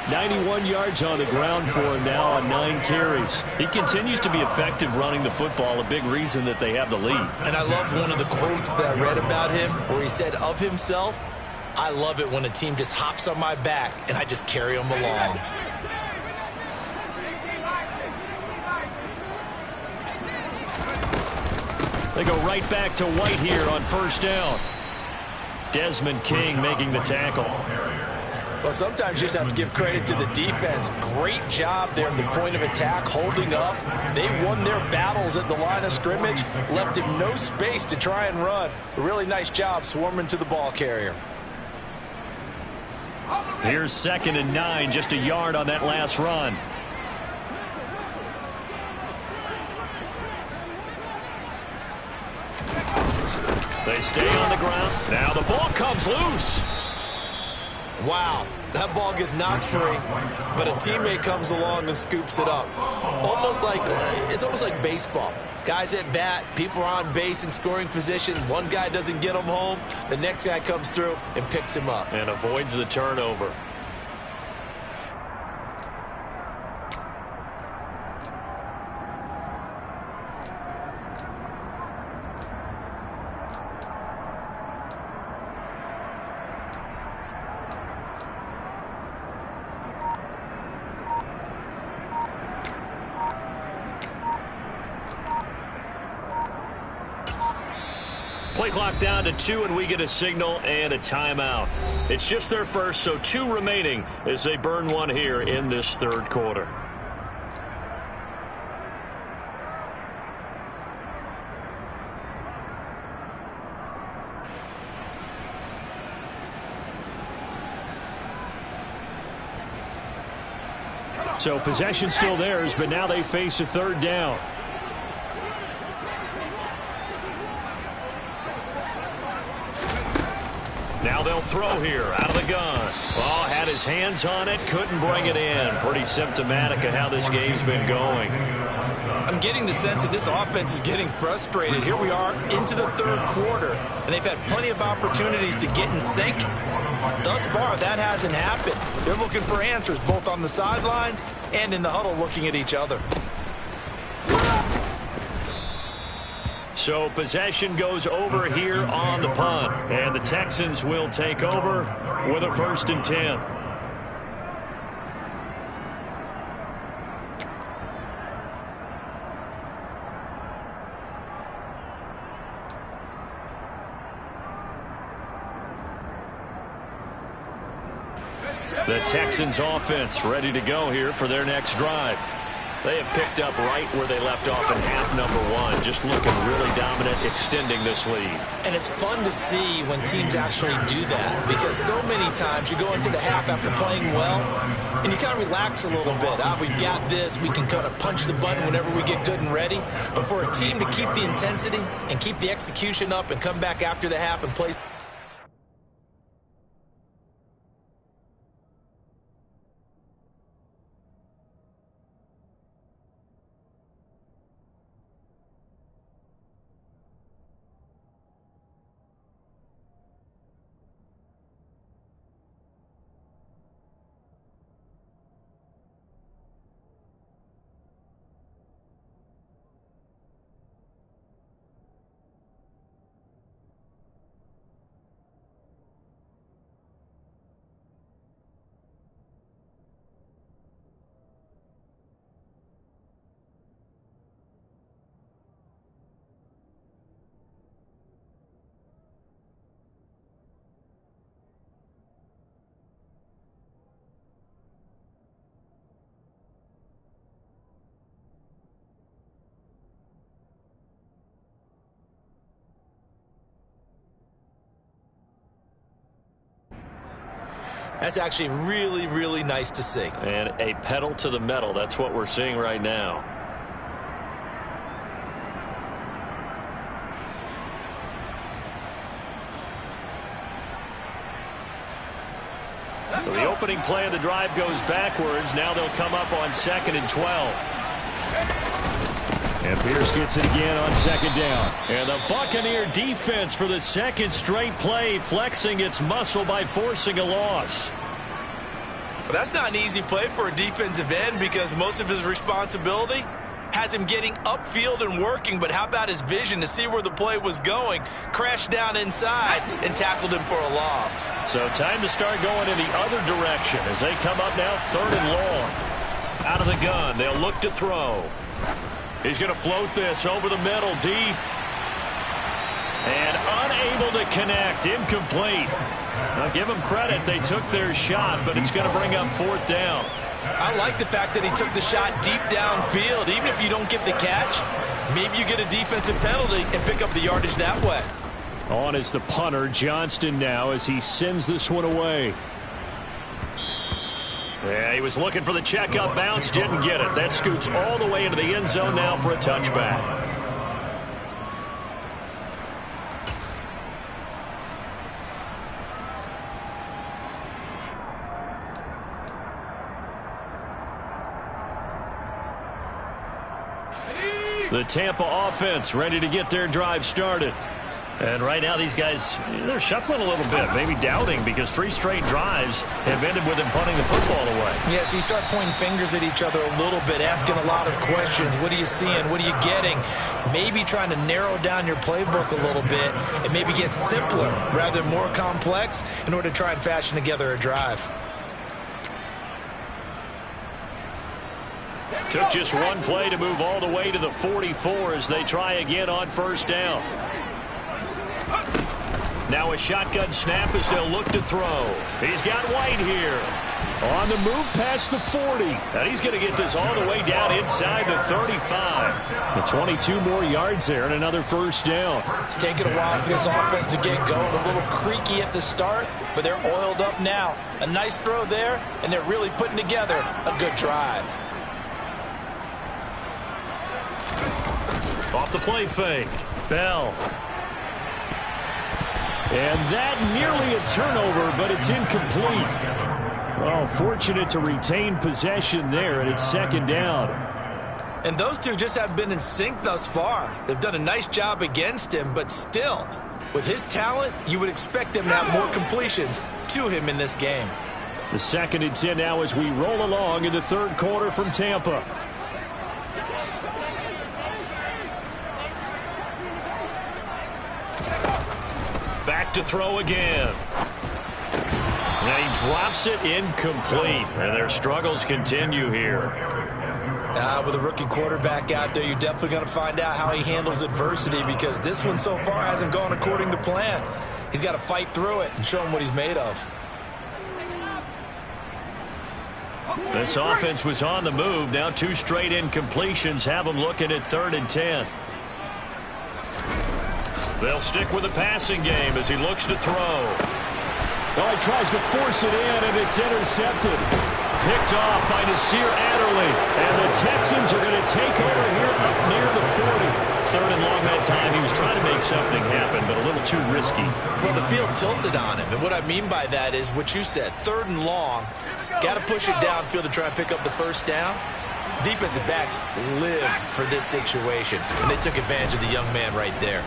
91 yards on the ground for him now on 9 carries. He continues to be effective running the football, a big reason that they have the lead. And I love one of the quotes that I read about him where he said of himself, I love it when a team just hops on my back and I just carry them along. They go right back to White here on first down. Desmond King making the tackle. Well, sometimes you just have to give credit to the defense. Great job there at the point of attack, holding up. They won their battles at the line of scrimmage, left him no space to try and run. A really nice job swarming to the ball carrier. Here's 2nd and 9, just a yard on that last run. They stay on the ground. Now the ball comes loose. Wow, that ball gets knocked free, but a teammate comes along and scoops it up. It's almost like baseball. Guys at bat, people are on base in scoring position. One guy doesn't get him home. The next guy comes through and picks him up. And avoids the turnover. Play clock down to 2, and we get a signal and a timeout. It's just their first, so 2 remaining as they burn one here in this third quarter. So possession still theirs, but now they face a third down. Now they'll throw here out of the gun. Oh, had his hands on it, couldn't bring it in. Pretty symptomatic of how this game's been going. I'm getting the sense that this offense is getting frustrated. Here we are into the third quarter, and they've had plenty of opportunities to get in sync. Thus far, that hasn't happened. They're looking for answers both on the sidelines and in the huddle looking at each other. So possession goes over here on the punt, and the Texans will take over with a 1st and 10. The Texans offense ready to go here for their next drive. They have picked up right where they left off in half number 1, just looking really dominant, extending this lead. And it's fun to see when teams actually do that, because so many times you go into the half after playing well, and you kind of relax a little bit. We've got this. We can kind of punch the button whenever we get good and ready. But for a team to keep the intensity and keep the execution up and come back after the half and play. That's actually really, really nice to see. And a pedal to the metal. That's what we're seeing right now. So the opening play of the drive goes backwards. Now they'll come up on 2nd and 12. And Pierce gets it again on 2nd down. And the Buccaneer defense for the 2nd straight play, flexing its muscle by forcing a loss. Well, that's not an easy play for a defensive end, because most of his responsibility has him getting upfield and working. But how about his vision to see where the play was going? Crashed down inside and tackled him for a loss. So time to start going in the other direction as they come up now 3rd and long. Out of the gun, they'll look to throw. He's going to float this over the middle deep. And unable to connect. Incomplete. Now, give them credit. They took their shot, but it's going to bring up 4th down. I like the fact that he took the shot deep downfield. Even if you don't get the catch, maybe you get a defensive penalty and pick up the yardage that way. On is the punter, Johnston, now as he sends this one away. Yeah, he was looking for the checkup bounce, didn't get it. That scoots all the way into the end zone now for a touchback. The Tampa offense ready to get their drive started. And right now these guys, they're shuffling a little bit, maybe doubting, because 3 straight drives have ended with them punting the football away. Yeah, so you start pointing fingers at each other a little bit, asking a lot of questions. What are you seeing? What are you getting? Maybe trying to narrow down your playbook a little bit and maybe get simpler rather than more complex in order to try and fashion together a drive. Took just one play to move all the way to the 44 as they try again on 1st down. Now a shotgun snap as they'll look to throw. He's got White here. On the move past the 40. And he's going to get this all the way down inside the 35. The 22 more yards there and another 1st down. It's taken a while for this offense to get going. A little creaky at the start, but they're oiled up now. A nice throw there, and they're really putting together a good drive. Off the play fake. Bell. And that nearly a turnover, but it's incomplete. Well, fortunate to retain possession there, and it's 2nd down. And those two just have been in sync thus far. They've done a nice job against him, but still, with his talent, you would expect him to have more completions to him in this game. The 2nd and 10 now as we roll along in the 3rd quarter from Tampa. Back to throw again. And he drops it incomplete. And their struggles continue here. With a rookie quarterback out there, you're definitely going to find out how he handles adversity, because this one so far hasn't gone according to plan. He's got to fight through it and show him what he's made of. This offense was on the move. Now 2 straight incompletions have them looking at 3rd and 10. They'll stick with the passing game as he looks to throw. Oh, he tries to force it in, and it's intercepted. Picked off by Nasir Adderley. And the Texans are going to take over here up near the 40. 3rd and long that time. He was trying to make something happen, but a little too risky. Well, the field tilted on him. And what I mean by that is what you said. 3rd and long. Got to push it downfield to try and pick up the 1st down. Defensive backs live for this situation. And they took advantage of the young man right there.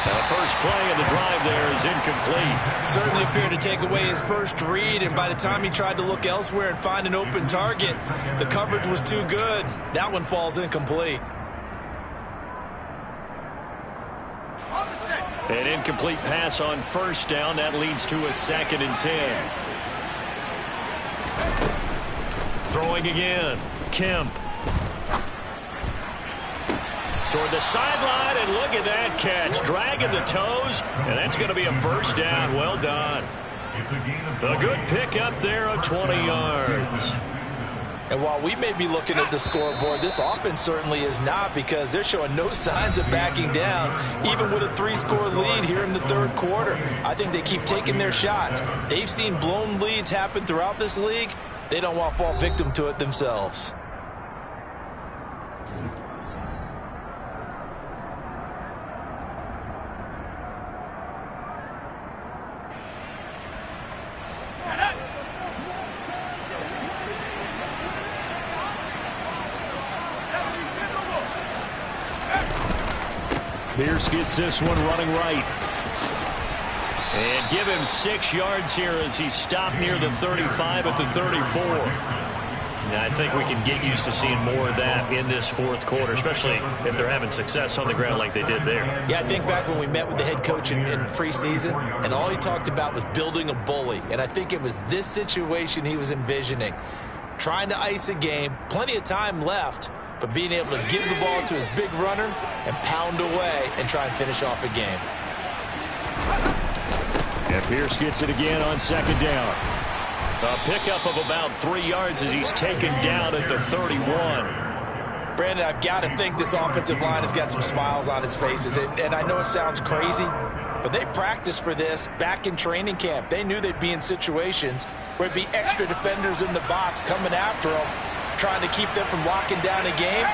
Now the first play of the drive there is incomplete. Certainly appeared to take away his first read, and by the time he tried to look elsewhere and find an open target, the coverage was too good. That one falls incomplete. An incomplete pass on 1st down. That leads to a 2nd and 10. Throwing again. Kemp. Toward the sideline, and look at that catch. Dragging the toes, and that's going to be a 1st down. Well done. A good pick up there of 20 yards. And while we may be looking at the scoreboard, this offense certainly is not, because they're showing no signs of backing down, even with a 3-score lead here in the 3rd quarter. I think they keep taking their shots. They've seen blown leads happen throughout this league. They don't want to fall victim to it themselves. Pierce gets this one running right. And give him 6 yards here as he stopped near the 35 at the 34. Now, I think we can get used to seeing more of that in this 4th quarter, especially if they're having success on the ground like they did there. Yeah, I think back when we met with the head coach in preseason, and all he talked about was building a bully. And I think it was this situation he was envisioning. Trying to ice a game, plenty of time left, but being able to give the ball to his big runner and pound away and try and finish off a game. And Pierce gets it again on second down. A pickup of about 3 yards as he's taken down at the 31. Brandon, I've got to think this offensive line has got some smiles on its faces. And I know it sounds crazy, but they practiced for this back in training camp. They knew they'd be in situations where it'd be extra defenders in the box coming after them, trying to keep them from locking down a game.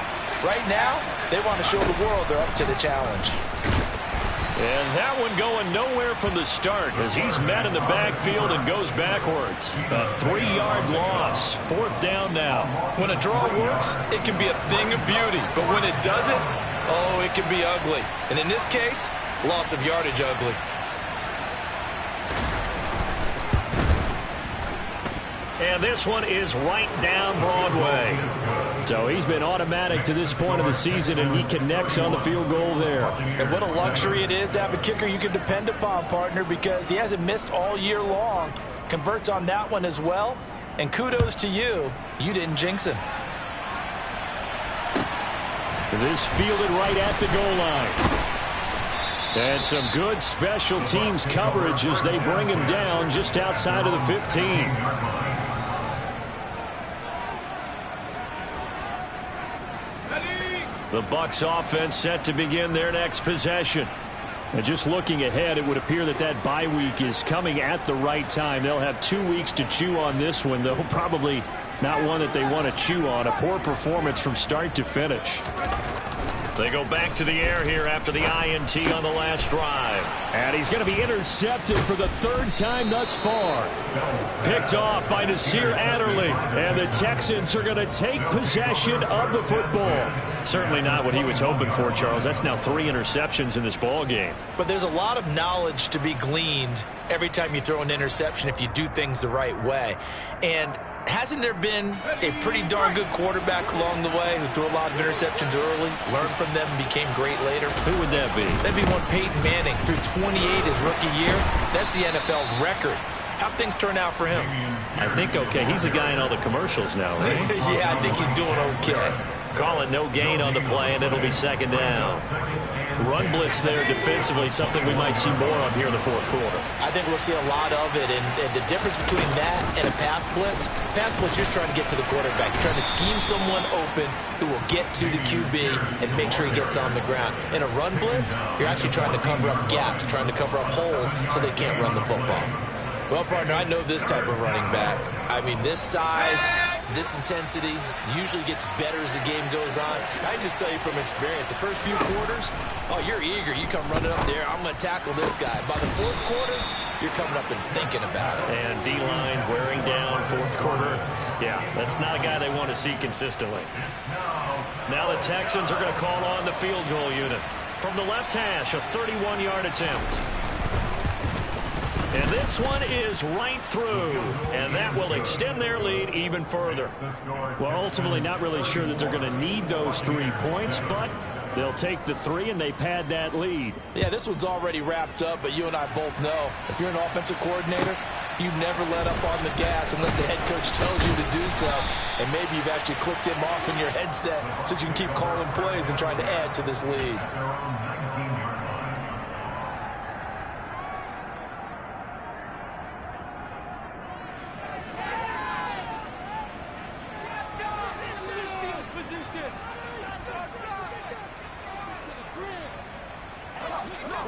Right now, they want to show the world they're up to the challenge. And that one going nowhere from the start as he's met in the backfield and goes backwards. A 3-yard loss. 4th down now. When a draw works, it can be a thing of beauty. But when it doesn't, oh, it can be ugly. And in this case, loss of yardage ugly. And this one is right down Broadway. So he's been automatic to this point of the season, and he connects on the field goal there. And what a luxury it is to have a kicker you can depend upon, partner, because he hasn't missed all year long. Converts on that one as well. And kudos to you. You didn't jinx him. This fielded right at the goal line. And some good special teams coverage as they bring him down just outside of the 15. The Bucs offense set to begin their next possession. And just looking ahead, it would appear that that bye week is coming at the right time. They'll have 2 weeks to chew on this one, though probably not one that they want to chew on. A poor performance from start to finish. They go back to the air here after the INT on the last drive. And he's going to be intercepted for the 3rd time thus far. Picked off by Nasir Adderley. And the Texans are going to take possession of the football. Certainly not what he was hoping for, Charles. That's now 3 interceptions in this ball game. But there's a lot of knowledge to be gleaned every time you throw an interception if you do things the right way. And hasn't there been a pretty darn good quarterback along the way who threw a lot of interceptions early, learned from them, and became great later? Who would that be? That'd be one Peyton Manning, threw 28 his rookie year. That's the NFL record. How'd things turn out for him? I think okay. He's a guy in all the commercials now, right? Yeah, I think he's doing okay. Call it no gain on the play, and it'll be 2nd down. Run blitz there defensively, something we might see more of here in the 4th quarter. I think we'll see a lot of it, and the difference between that and a pass blitz, you're just trying to get to the quarterback. You're trying to scheme someone open who will get to the QB and make sure he gets on the ground. In a run blitz, you're actually trying to cover up gaps, trying to cover up holes so they can't run the football. Well, partner, I know this type of running back. I mean, this size, this intensity usually gets better as the game goes on. I can just tell you from experience, the first few quarters, oh, you're eager. You come running up there, I'm going to tackle this guy. By the 4th quarter, you're coming up and thinking about it. And D-line wearing down 4th quarter. Yeah, that's not a guy they want to see consistently. Now the Texans are going to call on the field goal unit. From the left hash, a 31-yard attempt. And this one is right through, and that will extend their lead even further. Well, ultimately not really sure that they're going to need those 3 points, but they'll take the 3 and they pad that lead. Yeah, this one's already wrapped up, but you and I both know if you're an offensive coordinator, you never let up on the gas unless the head coach tells you to do so. And maybe you've actually clicked him off in your headset so you can keep calling plays and trying to add to this lead.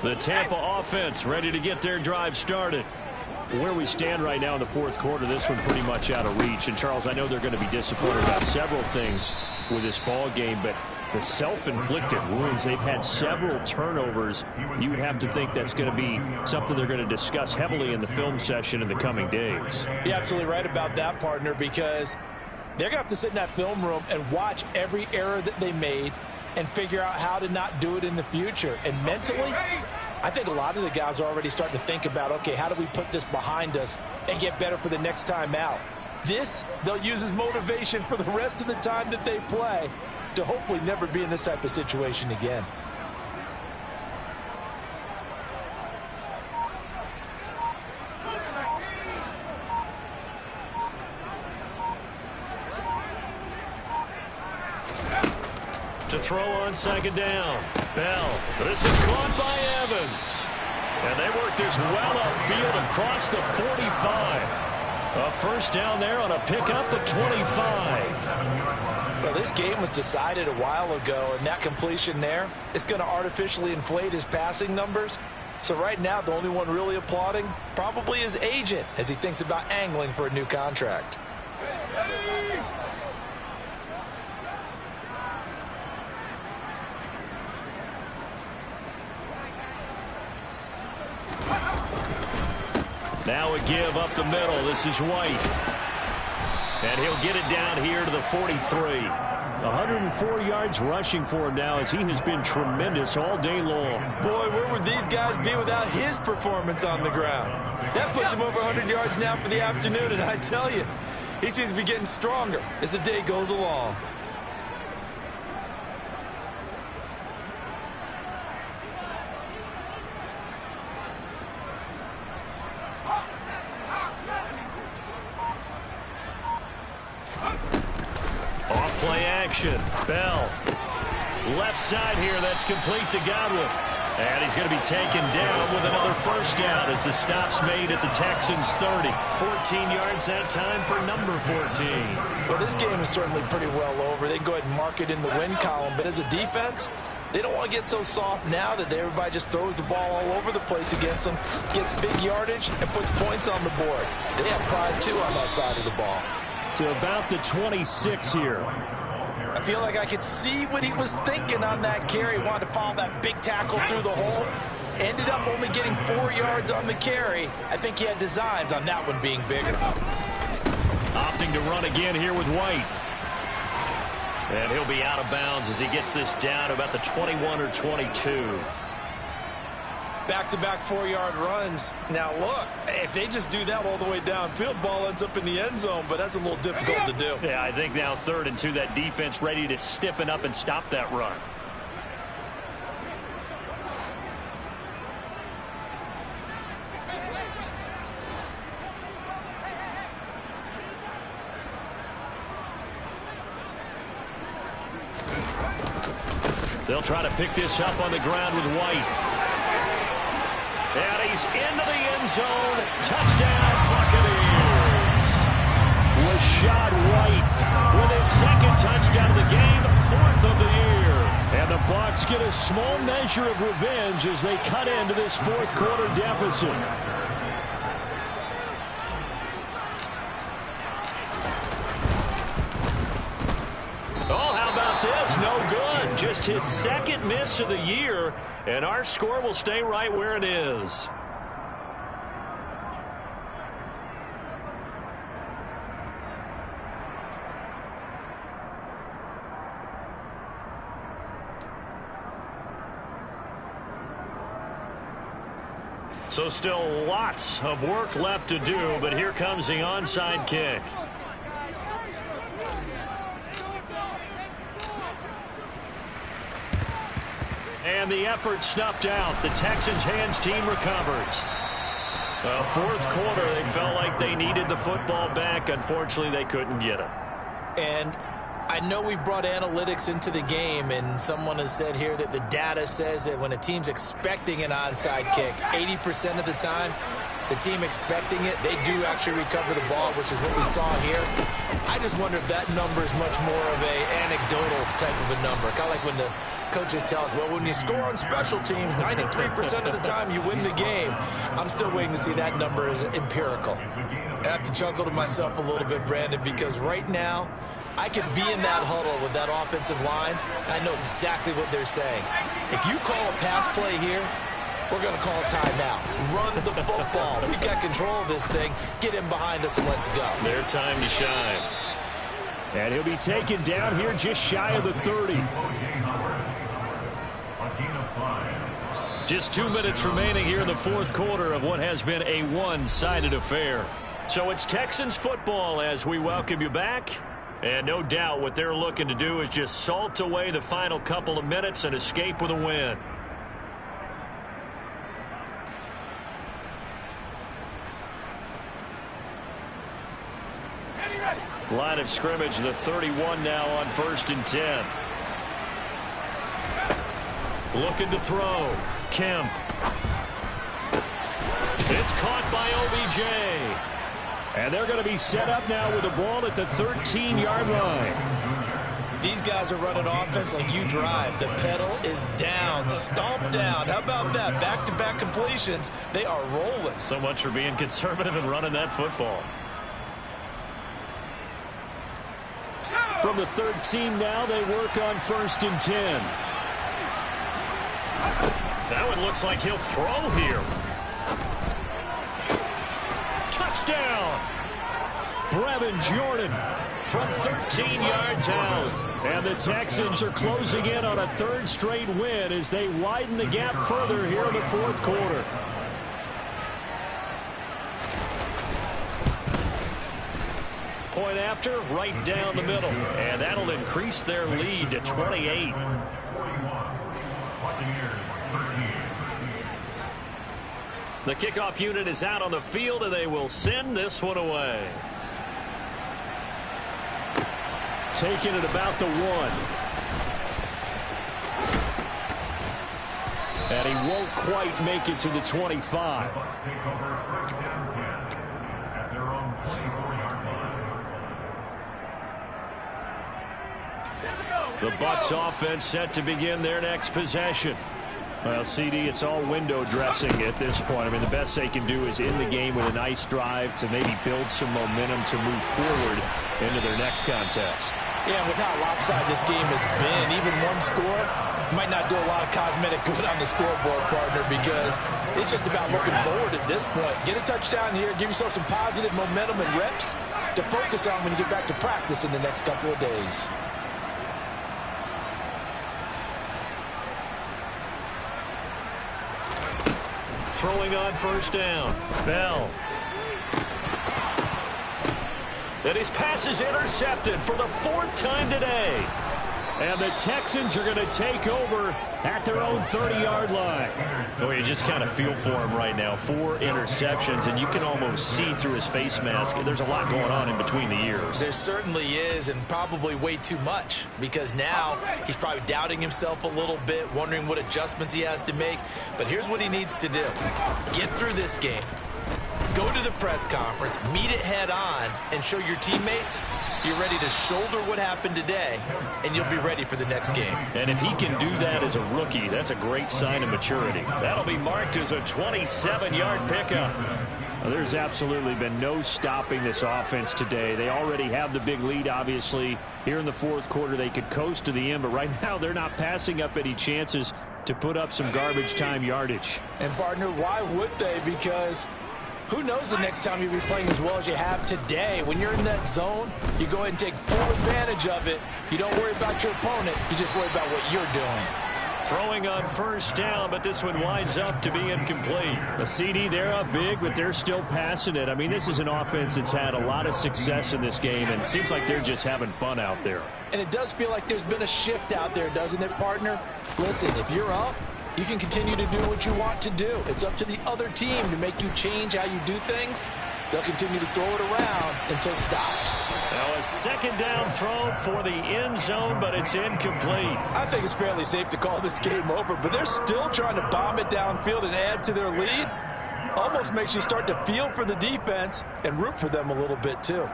The Tampa offense ready to get their drive started. Where we stand right now in the 4th quarter, this one pretty much out of reach. And, Charles, I know they're going to be disappointed about several things with this ball game, but the self-inflicted wounds, they've had several turnovers. You would have to think that's going to be something they're going to discuss heavily in the film session in the coming days. You're absolutely right about that, partner, because they're going to have to sit in that film room and watch every error that they made and figure out how to not do it in the future. And mentally, I think a lot of the guys are already starting to think about, okay, how do we put this behind us and get better for the next time out? This, they'll use as motivation for the rest of the time that they play to hopefully never be in this type of situation again. to throw on second down. Bell. This is caught by Evans. And they work this well upfield across the 45. A first down there on a pickup at 25. Well, this game was decided a while ago, and that completion there is going to artificially inflate his passing numbers. So right now, the only one really applauding probably his agent as he thinks about angling for a new contract. Now a give up the middle. This is White. And he'll get it down here to the 43. 104 yards rushing for him now as he has been tremendous all day long. Boy, where would these guys be without his performance on the ground? That puts him over 100 yards now for the afternoon, and I tell you, he seems to be getting stronger as the day goes along. Off-play action. Bell. Left side here. That's complete to Godwin. And he's going to be taken down with another first down as the stop's made at the Texans' 30. 14 yards that time for number 14. Well, this game is certainly pretty well over. They can go ahead and mark it in the win column. But as a defense, they don't want to get so soft now that everybody just throws the ball all over the place against them, gets big yardage, and puts points on the board. They have pride, too, on that side of the ball. To about the 26 here. I feel like I could see what he was thinking on that carry. Wanted to follow that big tackle through the hole. Ended up only getting 4 yards on the carry. I think he had designs on that one being bigger. Opting to run again here with White. And he'll be out of bounds as he gets this down to about the 21 or 22. Back-to-back 4-yard runs. Now, look, if they just do that all the way downfield, ball ends up in the end zone, but that's a little difficult to do. Yeah, I think now 3rd and 2, that defense ready to stiffen up and stop that run. They'll try to pick this up on the ground with White. And he's into the end zone. Touchdown, Buccaneers. Rashad White with his 2nd touchdown of the game, 4th of the year. And the Bucs get a small measure of revenge as they cut into this 4th quarter deficit. Oh, how about this? No good. Just his 2nd miss of the year, and our score will stay right where it is. So still lots of work left to do, but here comes the onside kick. And the effort snuffed out. The Texans' hands team recovers. 4th quarter, they felt like they needed the football back. Unfortunately, they couldn't get it. And I know we've brought analytics into the game, and someone has said here that the data says that when a team's expecting an onside kick, 80% of the time, the team expecting it, they do actually recover the ball, which is what we saw here. I just wonder if that number is much more of a anecdotal type of a number. Kind of like when the coaches tell us, well, when you score on special teams, 93% of the time you win the game. I'm still waiting to see that number as empirical. I have to chuckle to myself a little bit, Brandon, because right now, I could be in that huddle with that offensive line, and I know exactly what they're saying. If you call a pass play here, we're going to call a timeout. Run the football. We got control of this thing. Get him behind us and let's go. Their time to shine. And he'll be taken down here just shy of the 30. Just 2 minutes remaining here in the 4th quarter of what has been a one-sided affair. So it's Texans football as we welcome you back. And no doubt what they're looking to do is just salt away the final couple of minutes and escape with a win. Line of scrimmage, the 31 now on 1st and 10. Looking to throw. Kemp. It's caught by OBJ. And they're going to be set up now with the ball at the 13-yard line. These guys are running offense like you drive. The pedal is down, stomp down. How about that? Back-to-back completions. They are rolling. So much for being conservative and running that football. From the 13 now, they work on 1st and 10. That one looks like he'll throw here. Touchdown! Brevin Jordan from 13 yards out. And the Texans are closing in on a 3rd straight win as they widen the gap further here in the 4th quarter. Point after, right down the middle. And that'll increase their lead to 28. The kickoff unit is out on the field, and they will send this one away. Taking it about the 1. And he won't quite make it to the 25. The Bucs offense set to begin their next possession. Well, CD, it's all window dressing at this point. I mean, the best they can do is end the game with a nice drive to maybe build some momentum to move forward into their next contest. Yeah, with how lopsided this game has been, even one score might not do a lot of cosmetic good on the scoreboard, partner, because it's just about looking forward at this point. Get a touchdown here, give yourself some positive momentum and reps to focus on when you get back to practice in the next couple of days. Throwing on 1st down. Bell. And his pass is intercepted for the 4th time today. And the Texans are going to take over at their own 30-yard line. Oh, you just kind of feel for him right now. 4 interceptions, and you can almost see through his face mask. There's a lot going on in between the ears. There certainly is, and probably way too much, because now he's probably doubting himself a little bit, wondering what adjustments he has to make. But here's what he needs to do. Get through this game. Go to the press conference, meet it head on, and show your teammates you're ready to shoulder what happened today, and you'll be ready for the next game. And if he can do that as a rookie, that's a great sign of maturity. That'll be marked as a 27-yard pickup. Well, there's absolutely been no stopping this offense today. They already have the big lead, obviously. Here in the 4th quarter, they could coast to the end, but right now they're not passing up any chances to put up some garbage time yardage. And, partner, why would they? Because who knows the next time you'll be playing as well as you have today. When you're in that zone, you go ahead and take full advantage of it. You don't worry about your opponent. You just worry about what you're doing. Throwing on 1st down, but this one winds up to be incomplete. The CD, they're up big, but they're still passing it. I mean, this is an offense that's had a lot of success in this game, and it seems like they're just having fun out there. And it does feel like there's been a shift out there, doesn't it, partner? Listen, if you're up, you can continue to do what you want to do. It's up to the other team to make you change how you do things. They'll continue to throw it around until stopped. Now a 2nd down throw for the end zone, but it's incomplete. I think it's fairly safe to call this game over, but they're still trying to bomb it downfield and add to their lead. Almost makes you start to feel for the defense and root for them a little bit too.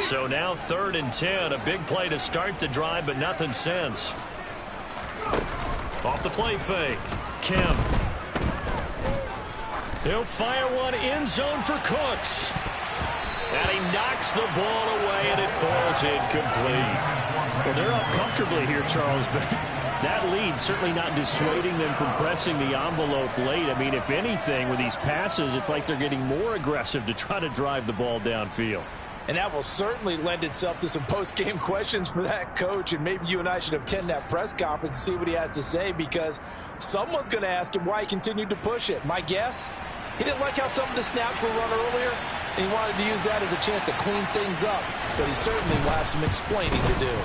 So now 3rd and 10, a big play to start the drive, but nothing since. Off the play fake, Kemp. He'll fire one end zone for Cooks. And he knocks the ball away, and it falls incomplete. Well, they're up comfortably here, Charles, but that lead certainly not dissuading them from pressing the envelope late. I mean, if anything, with these passes, it's like they're getting more aggressive to try to drive the ball downfield. And that will certainly lend itself to some post-game questions for that coach. And maybe you and I should attend that press conference and see what he has to say, because someone's going to ask him why he continued to push it. My guess, he didn't like how some of the snaps were run earlier, and he wanted to use that as a chance to clean things up. But he certainly will have some explaining to do.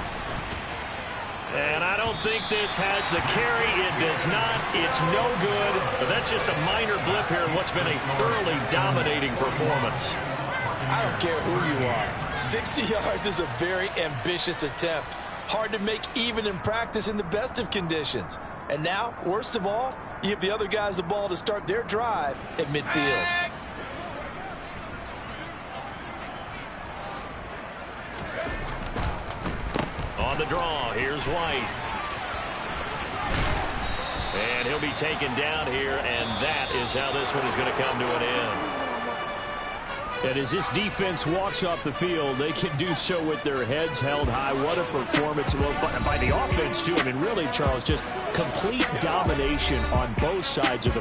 And I don't think this has the carry. It does not. It's no good. But that's just a minor blip here in what's been a thoroughly dominating performance. I don't care who you are. 60 yards is a very ambitious attempt. Hard to make even in practice in the best of conditions. And now, worst of all, you give the other guys the ball to start their drive at midfield. On the draw, here's White. And he'll be taken down here, and that is how this one is going to come to an end. And as this defense walks off the field, they can do so with their heads held high. What a performance. Well, by the offense, too. I mean, really, Charles, just complete domination on both sides of the